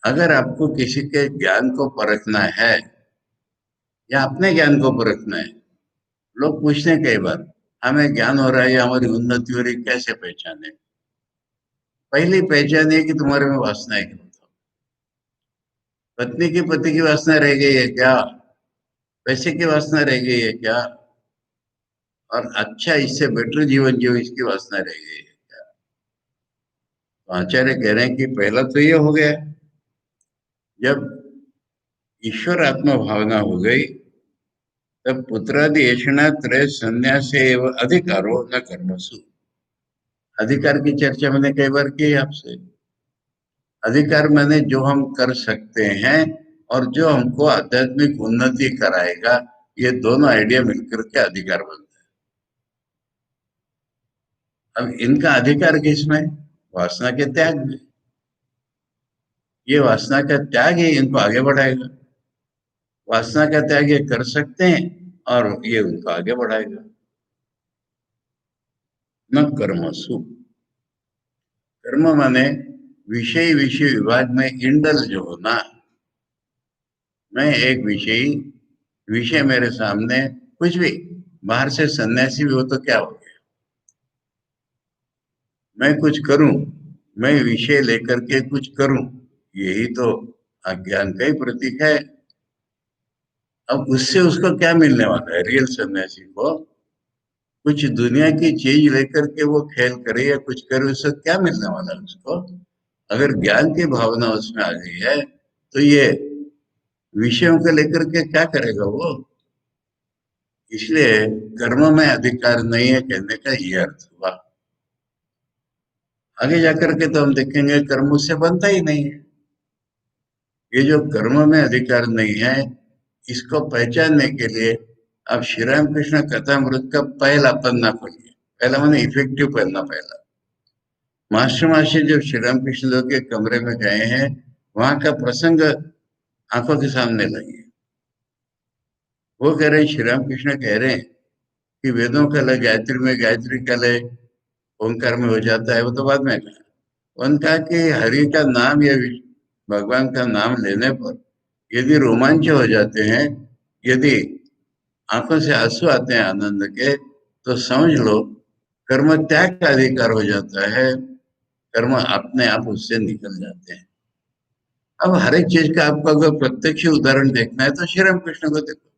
अगर आपको किसी के ज्ञान को परखना है या अपने ज्ञान को परखना है, लोग पूछते हैं कई बार हमें ज्ञान हो रहा है या हमारी उन्नति हो रही है, कैसे पहचाने। पहली पहचान है कि तुम्हारे में वासना है कि बताओ, पत्नी की पति की वासना रह गई है क्या, पैसे की वासना रह गई है क्या, और अच्छा इससे बेटर जीवन जीव इसकी वासना रह गई है क्या। तो आचार्य कह रहे हैं कि पहला तो ये हो गया, जब ईश्वर आत्मा भावना हो गई तब पुत्रादि ऐषणा त्रय संन्यास एवं अधिकारो न कर्मसु। अधिकार की चर्चा मैंने कई बार की है आपसे। अधिकार मैंने जो हम कर सकते हैं और जो हमको आध्यात्मिक उन्नति कराएगा, ये दोनों आइडिया मिलकर के अधिकार बनता है। अब इनका अधिकार किसमें, वासना के त्याग में। ये वासना का त्याग ही इनको आगे बढ़ाएगा, वासना का त्याग ये कर सकते हैं और ये उनको आगे बढ़ाएगा। न कर्मसु, कर्म माने विषय विषय विभाग में इंडल जो होना। मैं एक विषयी, विषय मेरे सामने कुछ भी, बाहर से सन्यासी भी हो तो क्या हो गया, मैं कुछ करूं, मैं विषय लेकर के कुछ करूं, यही तो अज्ञान का ही प्रतीक है। अब उससे उसको क्या मिलने वाला है, रियल सन्यासी को कुछ दुनिया की चीज लेकर के वो खेल करे या कुछ करे, उससे क्या मिलने वाला है उसको। अगर ज्ञान की भावना उसमें आ गई है तो ये विषयों को लेकर के क्या करेगा वो। इसलिए कर्म में अधिकार नहीं है कहने का ये अर्थ हुआ। आगे जाकर के तो हम देखेंगे कर्म उससे बनता ही नहीं है। ये जो कर्म में अधिकार नहीं है, इसको पहचानने के लिए आप श्री राम कृष्ण कथामृत का पहला पन्ना खोलिए। पहला माने इफेक्टिव पन्ना, पहला मास्टर मास्टर जब श्री राम कृष्ण देव के कमरे में गए हैं, वहां का प्रसंग आंखों के सामने लाइए। वो कह रहे हैं, श्री राम कृष्ण कह रहे हैं कि वेदों का लय गायत्री में, गायत्री का लय ओंकार में हो जाता है। वो तो बाद में कहा, उनका कि हरि का नाम या भगवान का नाम लेने पर यदि रोमांच हो जाते हैं, यदि आंखों से आंसू आते हैं आनंद के, तो समझ लो कर्म त्याग का अधिकार हो जाता है, कर्म अपने आप उससे निकल जाते हैं। अब हर एक चीज का आपको अगर प्रत्यक्ष उदाहरण देखना है तो श्री राम कृष्ण को देखो।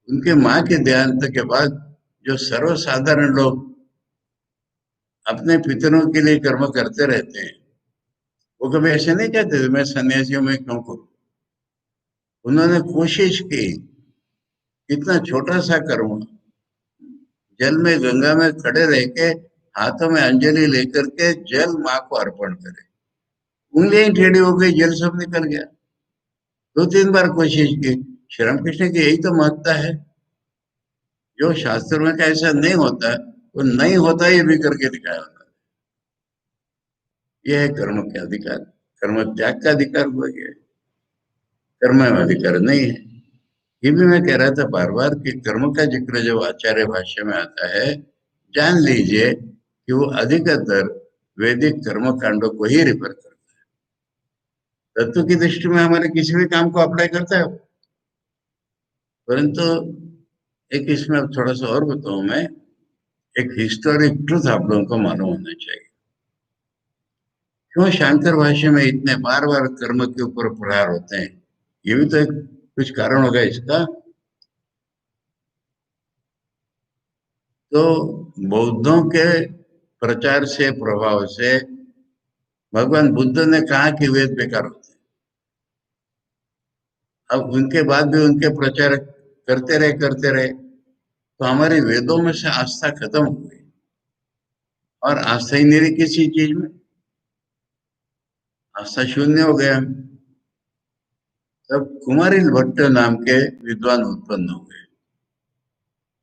उनके माँ के देहांत के बाद जो सर्वसाधारण लोग अपने पितरों के लिए कर्म करते रहते हैं, वो कभी ऐसे नहीं कहते थे मैं सन्यासियों में क्यों करूं। उन्होंने कोशिश की, इतना छोटा सा कर्म, जल में गंगा में खड़े रह के हाथों में अंजलि लेकर के जल माँ को अर्पण करे, उंगलियां ही टेढ़ी हो गई, जल सब निकल गया। दो तीन बार कोशिश की। श्री राम कृष्ण की यही तो महत्ता है, जो शास्त्र में का ऐसा नहीं होता, वो नहीं होता ये भी करके दिखाया होता। यह है कर्म के अधिकार, कर्म त्याग का अधिकार हुआ गया, कर्म में अधिकार नहीं है। ये भी मैं कह रहा था बार बार कि कर्म का जिक्र जब आचार्य भाष्य में आता है, जान लीजिए कि वो अधिकतर वैदिक कर्म कांडों को ही रिफर करता है। तत्व की दृष्टि में हमारे किसी भी काम को अप्लाई करता है, परंतु एक इसमें अब थोड़ा सा और बताऊं मैं, एक हिस्टोरिक ट्रूथ आप लोगों को मालूम होना चाहिए। क्यों शांकर भाष्य में इतने बार बार कर्म के ऊपर प्रहार होते हैं, ये भी तो एक कुछ कारण होगा इसका। तो बौद्धों के प्रचार से, प्रभाव से भगवान बुद्ध ने कहा कि वेद बेकार होते हैं। अब उनके बाद भी उनके प्रचार करते रहे तो हमारी वेदों में से आस्था खत्म हो गई, और आस्था ही नहीं रही किसी चीज में, आस्था शून्य हो गया। तब कुमारिल भट्ट नाम के विद्वान उत्पन्न हो गए,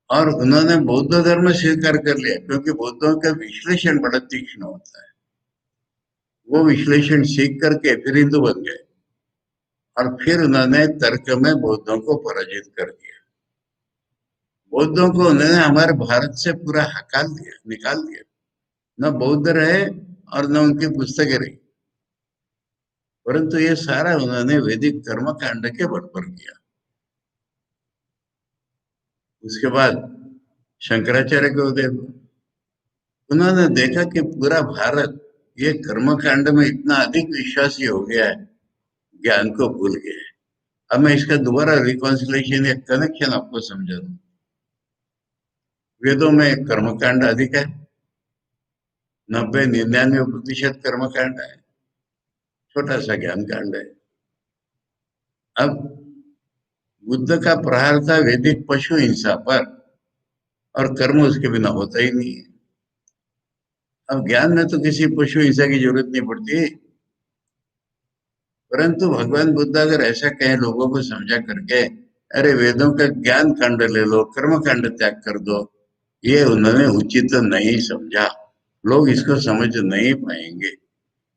और उन्होंने बौद्ध धर्म स्वीकार कर लिया, क्योंकि बौद्धों का विश्लेषण बड़ा तीक्ष्ण होता है। वो विश्लेषण सीख करके फिर हिंदू बन गए, और फिर उन्होंने तर्क में बौद्धों को पराजित कर दिया। बौद्धों को उन्होंने हमारे भारत से पूरा हकाल दिया, निकाल दिया। न बौद्ध रहे और न उनकी पुस्तकें रही, परंतु ये सारा उन्होंने वैदिक कर्म कांड के बल पर किया। उसके बाद शंकराचार्य को देखो, उन्होंने देखा कि पूरा भारत ये कर्म कांड में इतना अधिक विश्वासी हो गया है, ज्ञान को भूल गया है। अब मैं इसका दोबारा रिकॉन्सिलेशन या कनेक्शन आपको समझा दूं। वेदों में कर्मकांड अधिक है, 90-99% कर्मकांड है, छोटा सा ज्ञान कांड है। अब बुद्ध का प्रहार था वैदिक पशु हिंसा पर, और कर्म उसके बिना होता ही नहीं है। अब ज्ञान में तो किसी पशु हिंसा की जरूरत नहीं पड़ती, परंतु भगवान बुद्ध अगर ऐसा कहे लोगों को समझा करके, अरे वेदों का ज्ञान कांड ले लो, कर्म कांड त्याग कर दो, ये उन्होंने उचित नहीं समझा। लोग इसको समझ नहीं पाएंगे,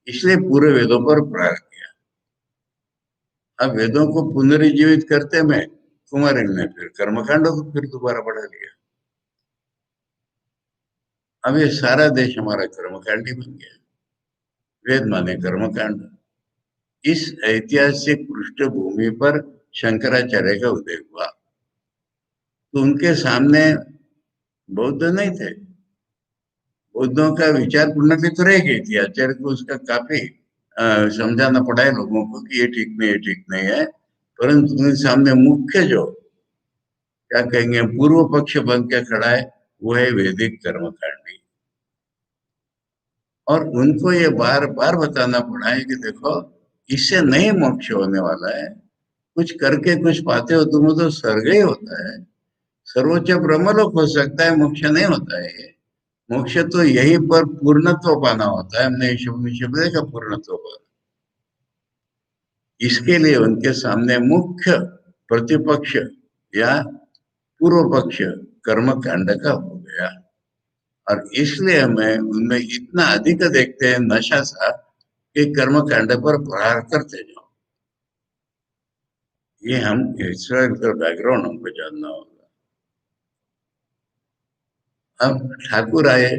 इसलिए पूरे वेदों पर प्रहार किया। अब वेदों को पुनर्जीवित करते में कुमारिल ने फिर कर्मकांडों को फिर दोबारा बढ़ा लिया। अब ये सारा देश हमारा कर्मकांडी बन गया। वेद माने कर्मकांड। इस ऐतिहासिक पृष्ठभूमि पर शंकराचार्य का उदय हुआ। तो उनके सामने बौद्ध नहीं थे, बौद्धों का विचार प्रणाली तो रह गई थी। आचार्य को उसका काफी समझाना पड़ा है लोगों को कि ये ठीक नहीं, ये ठीक नहीं है, परंतु उनके सामने मुख्य जो क्या कहेंगे पूर्व पक्ष बन के खड़ा है, वो है वैदिक कर्मकांडी। और उनको ये बार बार बताना पड़ा है कि देखो, इससे नहीं मोक्ष होने वाला है, कुछ करके कुछ पाते हो तुम तो स्वर्ग ही होता है, सर्वोच्च ब्रह्मलोक हो सकता है, मोक्ष नहीं होता है ये। मोक्ष तो यही पर पूर्णत्व पाना होता है, हमने शब्द का पूर्णत्व पाना। इसके लिए उनके सामने मुख्य प्रतिपक्ष या पूर्व पक्ष कर्म कांड का हो गया, और इसलिए हमें उनमें इतना अधिक देखते हैं नशा सा कि कर्म कांड पर प्रहार करते जाओ। ये हम हिस्टोरिकल बैकग्राउंड हमको जानना होगा। अब ठाकुर आए,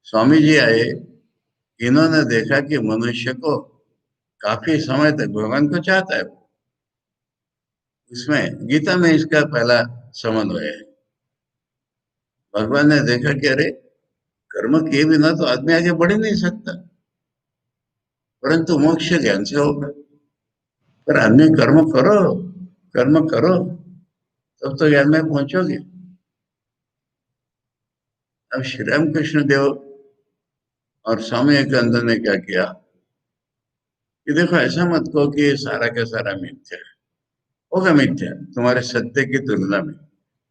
स्वामी जी आए, इन्होंने देखा कि मनुष्य को काफी समय तक भगवान को चाहता है। उसमें गीता में इसका पहला समन्वय है। भगवान ने देखा कि अरे, कर्म किए बिना तो आदमी आगे बढ़ ही नहीं सकता, परंतु मोक्ष ज्ञान से होगा। पर आदमी कर्म करो, कर्म करो, तब तो ज्ञान में पहुंचोगे। अब श्री राम कृष्ण देव और स्वामी विवेकानंद ने क्या किया कि देखो, ऐसा मत कहो कि ये सारा का सारा मिथ्या है, होगा मिथ्या तुम्हारे सत्य की तुलना में,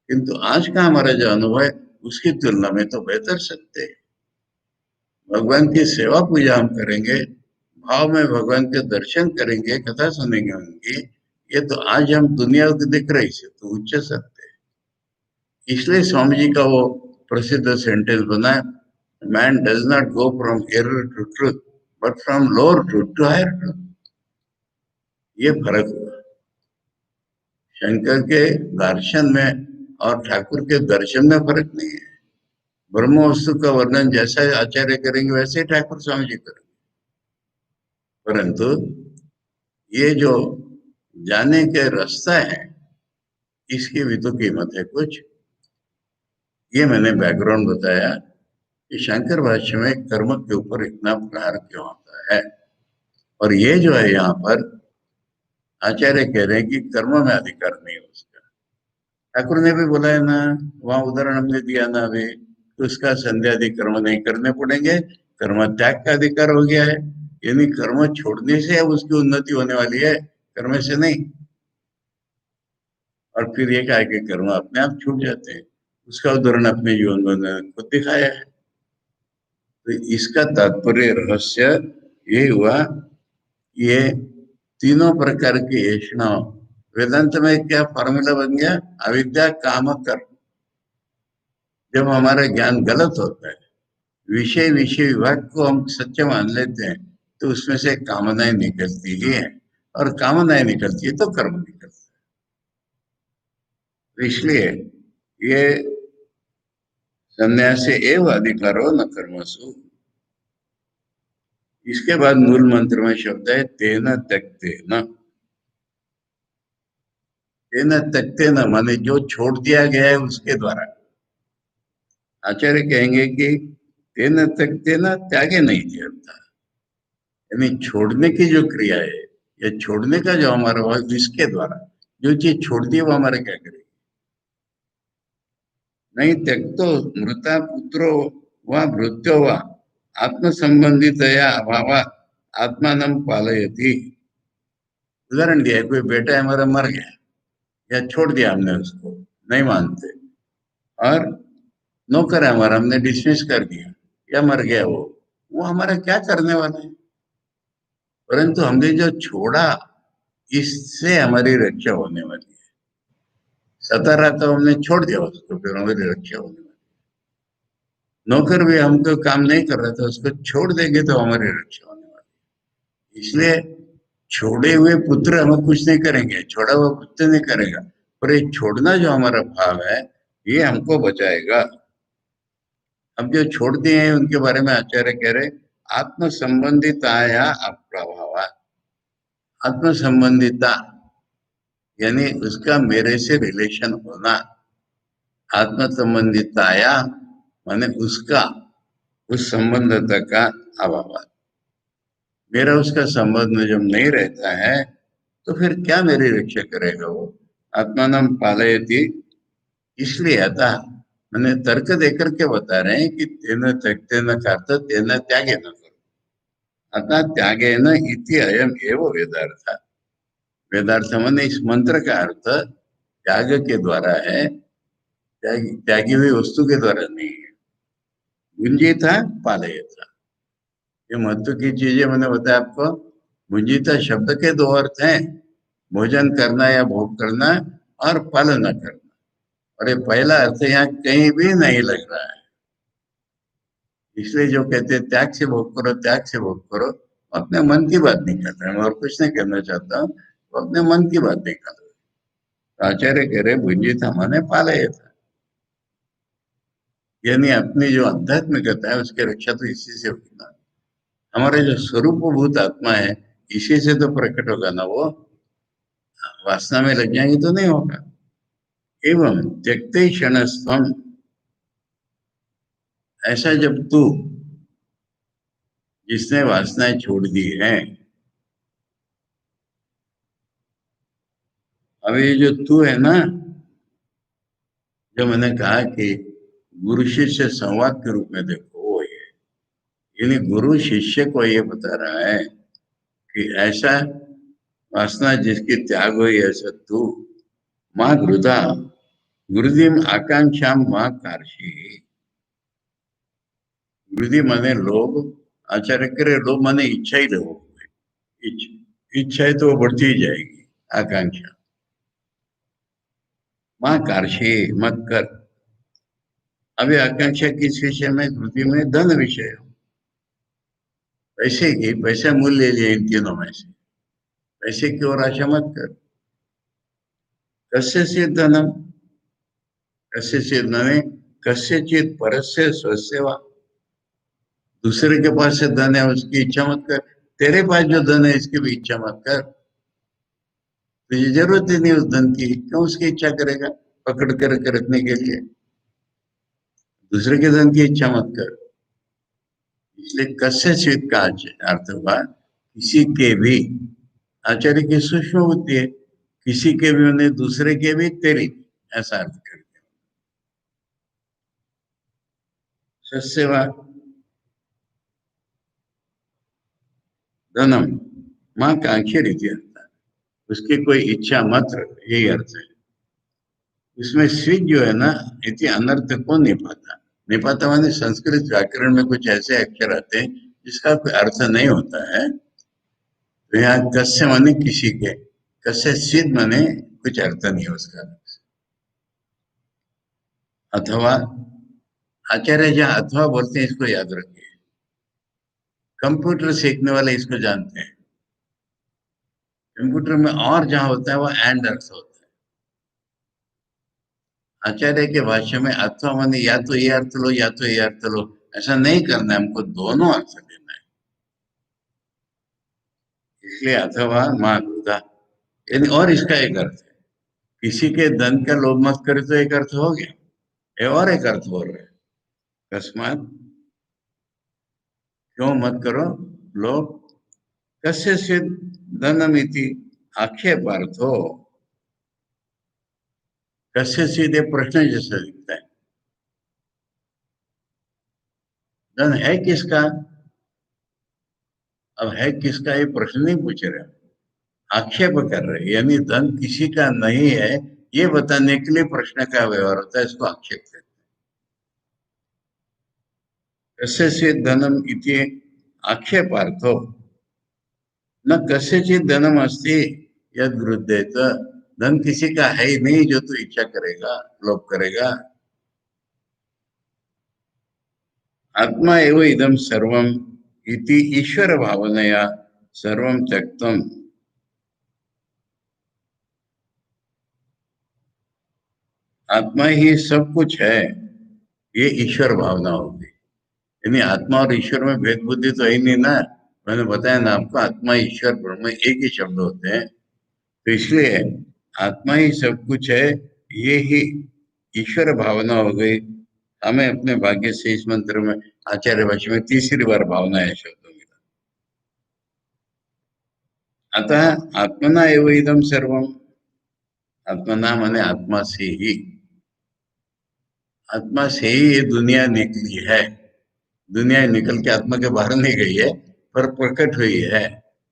किंतु आज का हमारा जो अनुभव है उसकी तुलना में तो बेहतर सत्य है। भगवान की सेवा पूजा हम करेंगे, भाव में भगवान के दर्शन करेंगे, कथा सुनेंगे उनकी, ये तो आज हम दुनिया को दिख रही से तो उच्च सत्य है। इसलिए स्वामी जी का वो प्रसिद्ध सेंटेंस बना, man does not go from error to truth but from lower truth to higher truth. ये फर्क हुआ शंकर के दर्शन में और ठाकुर के दर्शन में, फर्क नहीं है। ब्रह्म वस्तु का वर्णन जैसा आचार्य करेंगे वैसे ही ठाकुर स्वामी जी करेंगे। परंतु ये जो जाने के रास्ता है, इसकी भी तो कीमत है कुछ। ये मैंने बैकग्राउंड बताया कि शंकर भाष्य में कर्म के ऊपर इतना प्रहार क्यों होता है। और ये जो है यहाँ पर आचार्य कह रहे हैं कि कर्म में अधिकार नहीं है उसका। ठाकुर ने भी बोला है ना, वहां उदाहरण हमने दिया ना अभी, तो उसका संध्या आदि कर्म नहीं करने पड़ेंगे, कर्म त्याग का अधिकार हो गया है। यानी कर्म छोड़ने से अब उसकी उन्नति होने वाली है, कर्म से नहीं। और फिर ये कहा कि कर्म अपने आप छूट जाते हैं, उसका उदाहरण अपने जीवन में उन्होंने खुद दिखाया है। तो इसका तात्पर्य रहस्य ये हुआ, ये तीनों प्रकार की ऐषणा वेदांत में क्या फॉर्मूला बन गया, अविद्या काम कर्म। जब हमारा ज्ञान गलत होता है, विषय विषय विभाग को हम सच्चे मान लेते हैं, तो उसमें से कामनाएं निकलती ही है, और कामनाएं निकलती है तो कर्म निकलता है। इसलिए ये संन्यास एवं अधिकारो न कर्मसु। इसके बाद मूल मंत्र में शब्द है तेन त्यक्ते न। तेन त्यक्ते न माने जो छोड़ दिया गया है उसके द्वारा। आचार्य कहेंगे कि तेन त्यक्ते न त्यागे नहीं किया, यानी छोड़ने की जो क्रिया है या छोड़ने का जो हमारा भाव, इसके द्वारा जो चीज छोड़ दी वो हमारा क्या करेगी। नहीं त्यक्तो मृता पुत्रो व भृत्यो व आत्म संबंधित या अभाव आत्मान पालयती। उदाहरण दिया, कोई बेटा है हमारा मर गया या छोड़ दिया हमने उसको, नहीं मानते, और नौकर है हमारा, हमने डिसमिस कर दिया या मर गया वो हमारा क्या करने वाला है। परंतु हमने जो छोड़ा, इससे हमारी रक्षा होने वाली है। सता रहा तो हमने छोड़ दिया उसको, फिर हमारी रक्षा होने वाली है। नौकर भी हमको काम नहीं कर रहा था, उसको छोड़ देंगे तो हमारी रक्षा होने वाली है। इसलिए छोड़े हुए पुत्र हम कुछ नहीं करेंगे, छोड़ा हुआ पुत्र नहीं करेगा, पर ये छोड़ना जो हमारा भाव है, ये हमको बचाएगा। अब जो छोड़ दिए हैं उनके बारे में आचार्य कह रहे, आत्म संबंधिताया अप्रभाव। आत्म संबंधिता यानी उसका मेरे से रिलेशन होना। आत्म संबंधिताया माने उसका, उस संबंधता का अभाव। मेरा उसका संबंध जब नहीं रहता है, तो फिर क्या मेरी रक्षा करेगा वो। आत्मानम पालयति, इसलिए आता मैंने तर्क देकर के बता रहे हैं कि तेन त्यक्ते न का तेन त्यागे न करो। अतः त्यागे न इति अयम एवं वेदार्थ। वेदार्थ माने इस मंत्र का अर्थ त्याग के द्वारा है, त्यागी हुई वस्तु के द्वारा नहीं है। गुंजिता पालयता, ये महत्व की चीजें मैंने बताया आपको। गुंजिता शब्द के दो अर्थ हैं, भोजन करना या भोग करना, और पालन करना। और ये पहला अर्थ यहाँ कहीं भी नहीं लग रहा है। इसलिए जो कहते हैं त्याग से भोग करो, त्याग से भोग करो, अपने मन की बात नहीं कर रहे हैं। मैं और कुछ नहीं कहना चाहता हूँ, वो अपने मन की बात नहीं कर रहे। तो आचार्य कह रहे भुंजिता माने पालय था, यानी अपनी जो आध्यात्मिकता है उसकी रक्षा तो इसी से होगी ना। हमारे जो स्वरूपभूत आत्मा है, इसी से तो प्रकट होगा ना वो। वासना में लग जाएंगे तो नहीं होगा। एवं त्यक्ते क्षणस्तम, ऐसा जब तू, जिसने वासनाएं छोड़ दी है, अब ये जो तू है ना, जो मैंने कहा कि गुरु शिष्य संवाद के रूप में देखो, वो ये, यानी गुरु शिष्य को ये बता रहा है कि ऐसा वासना जिसकी त्याग हुई, ऐसा तू माँ घृता गुरुदिम आकांक्षा माँ कार्षी। गुरुदी माने लोभ, आचार्य करे लोभ माने इच्छा ही लोभ। इच्छा है तो वो बढ़ती ही जाएगी, आकांक्षा। माँ कार्षी मत कर। अभी आकांक्षा किस विषय में, कृति में धन विषय, पैसे की, पैसा मूल्य ले लिया इन तीनों में से, पैसे की ओर आशा मत कर। कस्य से धनम, कस्य से धने कस्यचित परस्य स्वसेवा, दूसरे के पास से धन है उसकी इच्छा मत कर, तेरे पास जो धन है इसकी भी इच्छा मत कर, तुझे जरूरत ही नहीं उस धन की, क्यों उसकी इच्छा करेगा पकड़ कर रखने के लिए, दूसरे के धन की इच्छा मत कर। इसलिए कस्यचित का अर्थ हुआ किसी के भी, आचार्य की सूक्ष्म बुद्धि है, किसी के भी होने, दूसरे के भी, तेरी भी, ऐसा अर्थ करते सत्सेवा धनम माँ कांक्षी रीति अर्थ, उसकी कोई इच्छा मत रख, यही अर्थ है। इसमें स्विच जो है ना, इति अनर्थ को निपाता, निपाता माने संस्कृत व्याकरण में कुछ ऐसे अक्षर आते हैं जिसका कोई अर्थ नहीं होता है, तो यहाँ कस्य माने किसी के, कस्य सिद्ध माने कुछ अर्थ नहीं है उसका। अथवा आचार्य जहाँ अथवा बोलते हैं इसको याद रखिए, कंप्यूटर सीखने वाले इसको जानते हैं, कंप्यूटर में और जहां होता है वो एंड अर्थ होता है। आचार्य के भाष्य में अथवा माने या तो ये अर्थ लो या तो ये अर्थ लो, ऐसा नहीं करना है, हमको दोनों अर्थ लेना है। इसलिए अथवा माँ गुदा, यानी और इसका एक अर्थ है, किसी के धन का लोभ मत करे, तो एक अर्थ हो गया, ये और एक अर्थ हो रहा है, अकस्मात क्यों मत करो लोभ, कस्य से धनमिति आक्षेपार्थो, कस्य सीधे प्रश्न जैसा दिखता है, धन है किसका, अब है किसका ये प्रश्न नहीं पूछ रहे, आक्षेप कर रहे, यानी धन किसी का नहीं है ये बताने के लिए प्रश्न का व्यवहार होता है, इसको आक्षेप कहते हैं। कस्य धनम इति आक्षेपार्थो न कस्यचित धनम अस्ति यद वृद्धेत, धन किसी का है ही नहीं जो तू इच्छा करेगा, लोभ करेगा। आत्मा एव इदम सर्वम इति ईश्वर भावनया सर्वम त्यक्तम, आत्मा ही सब कुछ है, ये ईश्वर भावना होगी, यानी आत्मा और ईश्वर में भेद बुद्धि तो है ही नहीं ना, मैंने बताया ना आपको, आत्मा ईश्वर ब्रह्म एक ही शब्द होते हैं, तो इसलिए आत्मा ही सब कुछ है, ये ही ईश्वर भावना हो गई। हमें अपने भाग्य से इस मंत्र में आचार्य भाष्य में तीसरी बार भावना है शब्दों में, अतः आत्मना एवं इदम सर्वम, आत्मना माने आत्मा से ही, आत्मा से ही ये दुनिया निकली है, दुनिया निकल के आत्मा के बाहर नहीं गई है, पर प्रकट हुई है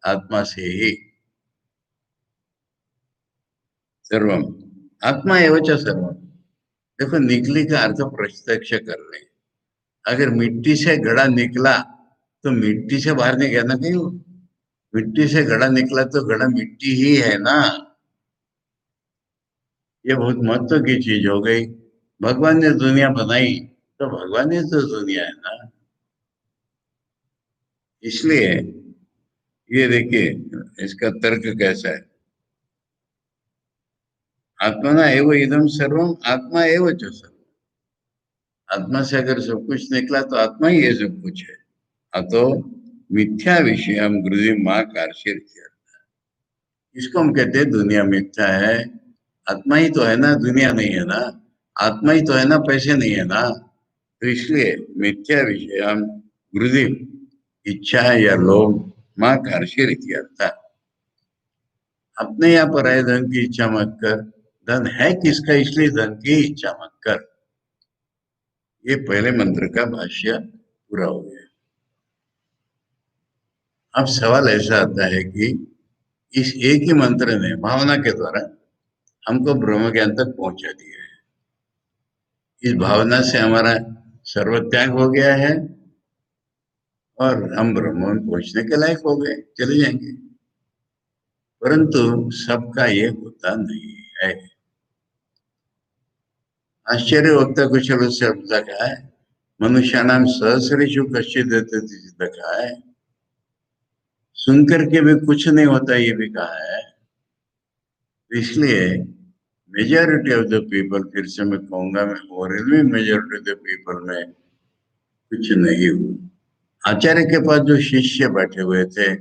आत्मा से ही। सर्वम आत्मा एवं सर्वम, देखो निकली का अर्थ प्रत्यक्ष कर रहे हैं, अगर मिट्टी से घड़ा निकला तो मिट्टी से बाहर नहीं गया ना कहीं वो, मिट्टी से घड़ा निकला तो घड़ा मिट्टी ही है ना, ये बहुत महत्व की चीज हो गई। भगवान ने दुनिया बनाई तो भगवान ने तो दुनिया है ना, इसलिए ये देखिए इसका तर्क कैसा है, आत्मना एवं इदम सर्वम, आत्मा एवं च सर्वम, आत्मा से अगर सब कुछ निकला तो आत्मा ही ये सब कुछ है। अतो मिथ्या विषय हम गुरुजी माँ कार्य, इसको हम कहते हैं दुनिया मिथ्या है, आत्मा ही तो है ना, दुनिया नहीं है ना, आत्मा ही तो है ना, पैसे नहीं है ना, तो इसलिए मिथ्या विषय हम गुरुजी, इच्छा या लोभ माँ कार्य अर्थ, अपने यहाँ पर आए धन की इच्छा मत कर, धन है किसका इसलिए धन की इच्छा मत कर, ये पहले मंत्र का भाष्य पूरा हो गया। अब सवाल ऐसा आता है कि इस एक ही मंत्र ने भावना के द्वारा हमको ब्रह्म ज्ञान तक पहुंचा दिया है, इस भावना से हमारा सर्वत्याग हो गया है और हम ब्रह्म में पहुंचने के लायक हो गए, चले जाएंगे, परंतु सबका ये होता नहीं है। आश्चर्य वक्ता कुशल शब्द कहा है, मनुष्यानाम सहस्रेषु कश्चित् कहा है, सुनकर के भी कुछ नहीं होता ये भी कहा है, इसलिए मेजॉरिटी ऑफ द पीपल, फिर से मैं कहूंगा, मैं overwhelming majority of the people में कुछ नहीं हुआ। आचार्य के पास जो शिष्य बैठे हुए थे,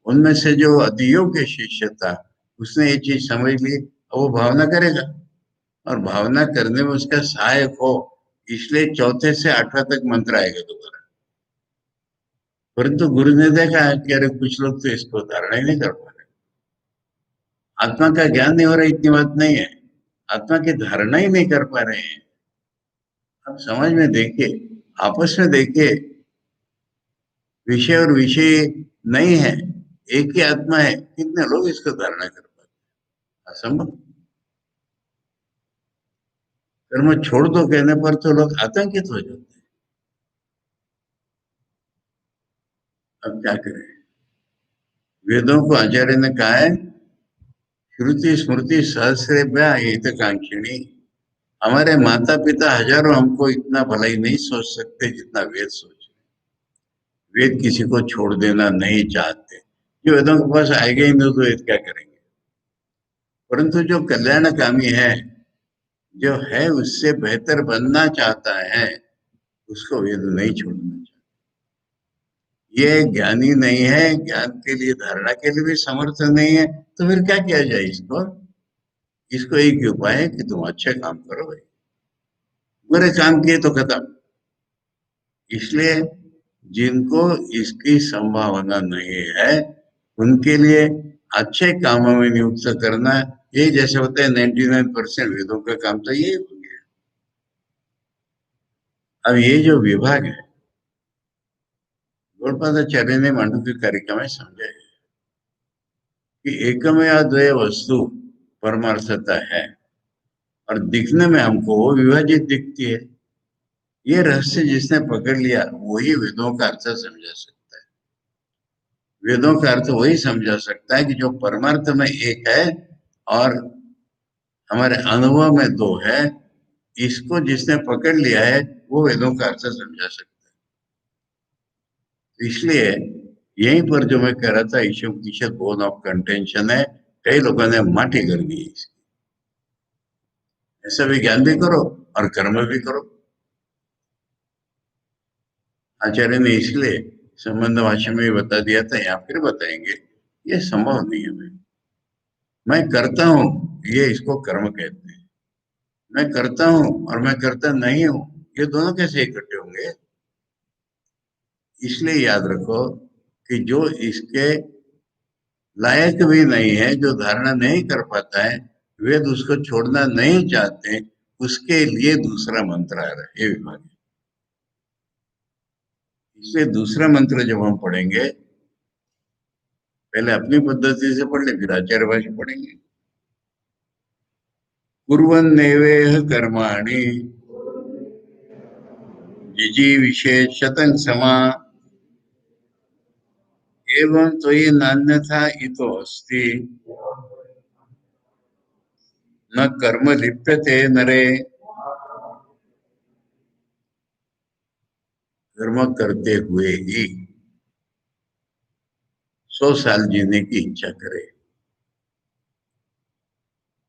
उनमें से जो अतियोग्य शिष्य था, उसने ये चीज समझ ली, और वो भावना करेगा, और भावना करने में उसका सहायक हो, इसलिए चौथे से आठवां तक मंत्र आएगा दोबारा। परंतु गुरु ने देखा कि अरे कुछ लोग तो इसको धारणा ही नहीं कर पा रहे, आत्मा का ज्ञान नहीं हो रहा, इतनी बात नहीं है, आत्मा की धारणा ही नहीं कर पा रहे हैं। अब समाज में देखिए, आपस में देखिए, विषय और विषय नहीं है, एक ही आत्मा है, कितने लोग इसको धारणा कर पाते हैं? असंभव। कर्म छोड़ दो कहने पर तो लोग आतंकित हो जाते हैं। अब क्या करें? वेदों को आचार्य ने कहा है, श्रुति स्मृति सहस्रेभ्य हितकांक्षिणी। हमारे माता पिता हजारों हमको इतना भलाई नहीं सोच सकते जितना वेद सोच। वेद किसी को छोड़ देना नहीं चाहते। जो वेदों के पास आएगा ही नहीं तो वेद क्या करेंगे? परंतु जो कल्याणकामी है, जो है उससे बेहतर बनना चाहता है, उसको वेद नहीं छोड़ना चाहिए। ये ज्ञानी नहीं है, ज्ञान के लिए, धारणा के लिए भी समर्थ नहीं है, तो फिर क्या किया जाए इसको? इसको एक ही उपाय है कि तुम अच्छे काम करो भाई, बुरे काम किए तो खत्म। इसलिए जिनको इसकी संभावना नहीं है, उनके लिए अच्छे कामों में नियुक्त करना, ये जैसे होता है 99% वेदों का काम तो ये हो गया। अब ये जो विभाग है, गौड़पादाचार्य ने मांडुक्य कारिका में समझाया कि एकमेव द्वय वस्तु परमार्थता है, और दिखने में हमको वो विभाजित दिखती है। ये रहस्य जिसने पकड़ लिया, वही वेदों का अर्थ समझा सकता है। वेदों का अर्थ वही समझा सकता है कि जो परमार्थ में एक है और हमारे अनुभव में दो है, इसको जिसने पकड़ लिया है, वो वेदों का अर्थ समझा सकता है। इसलिए यहीं पर जो मैं कह रहा था, ईशो की बोन ऑफ कंटेंशन है, कई लोगों ने माटी कर दी इसकी। ऐसा भी ज्ञान भी करो और कर्म भी करो। आचार्य ने इसलिए संबंध भाष्य में भी बता दिया था, यहाँ फिर बताएंगे, ये संभव नहीं है भाई। मैं करता हूं, ये इसको कर्म कहते हैं। मैं करता हूं और मैं करता नहीं हूं, ये दोनों कैसे इकट्ठे होंगे? इसलिए याद रखो कि जो इसके लायक भी नहीं है, जो धारणा नहीं कर पाता है, वेद उसको छोड़ना नहीं चाहते, उसके लिए दूसरा मंत्र आ रहा है, ये विभाग है। इसलिए दूसरा मंत्र जब हम पढ़ेंगे, पहले अपनी पद्धति से पढ़ ले, फिर आचार्य भाषा पढ़ेंगे। कुर्वन्नेवेह कर्माणि जिजीविषेशतं समा एवं त्वयि नान्यथा इतो अस्ति न कर्म लिप्यते नरे। कर्म करते हुए ही 100 साल जीने की इच्छा करे।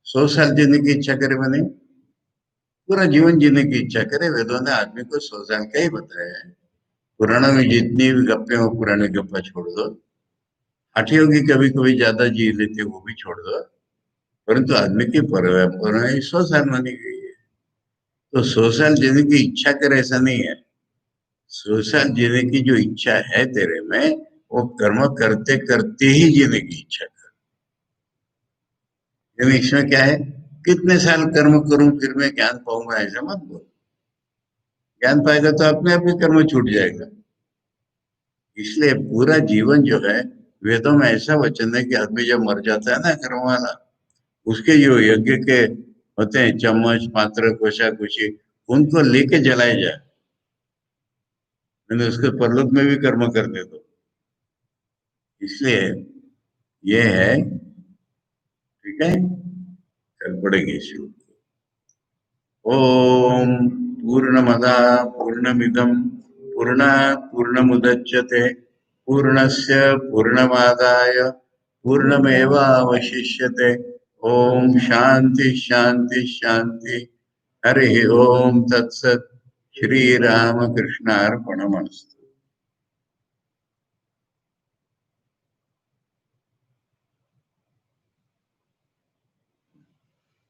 100 साल जीने की इच्छा करे माने पूरा जीवन जीने की इच्छा करे। वेदों ने आदमी को 100 साल का ही बताया है। पुराणों में जितनी भी गप्पे हो, पुराने गप्पा छोड़ दो। हाथियों की कभी कभी ज्यादा जी लेते, वो भी छोड़ दो, परंतु आदमी की परंपरा 100 साल मानी गई है। तो 100 साल जीने की इच्छा करे ऐसा नहीं है। 100 साल जीने की जो इच्छा है तेरे में, वो कर्म करते करते ही जीने की इच्छा कर। यानी इसमें क्या है, कितने साल कर्म करूं फिर मैं ज्ञान पाऊंगा, ऐसा मत बोल। ज्ञान पाएगा तो अपने आप ही कर्म छूट जाएगा। इसलिए पूरा जीवन जो है, वेदों में ऐसा वचन है कि आदमी जब मर जाता है ना कर्म वाला, उसके जो यज्ञ के होते हैं, चम्मच पात्र कोशा कुशी, उनको लेके जलाए जाए, मैंने उसके परलोक में भी कर्म करने दो। इसलिए ये है, ठीक है, कल पढ़ेंगे शुरू। ओम पूर्णमद पूर्णमिदम पूर्णात् पूर्णमुदच्यते पूर्णस्य पूर्णमादाय पूर्णमेवावशिष्यते। ओम शांति शांति शांति। हरि ओम तत्सत। श्री राम कृष्णार्पणमस्तु।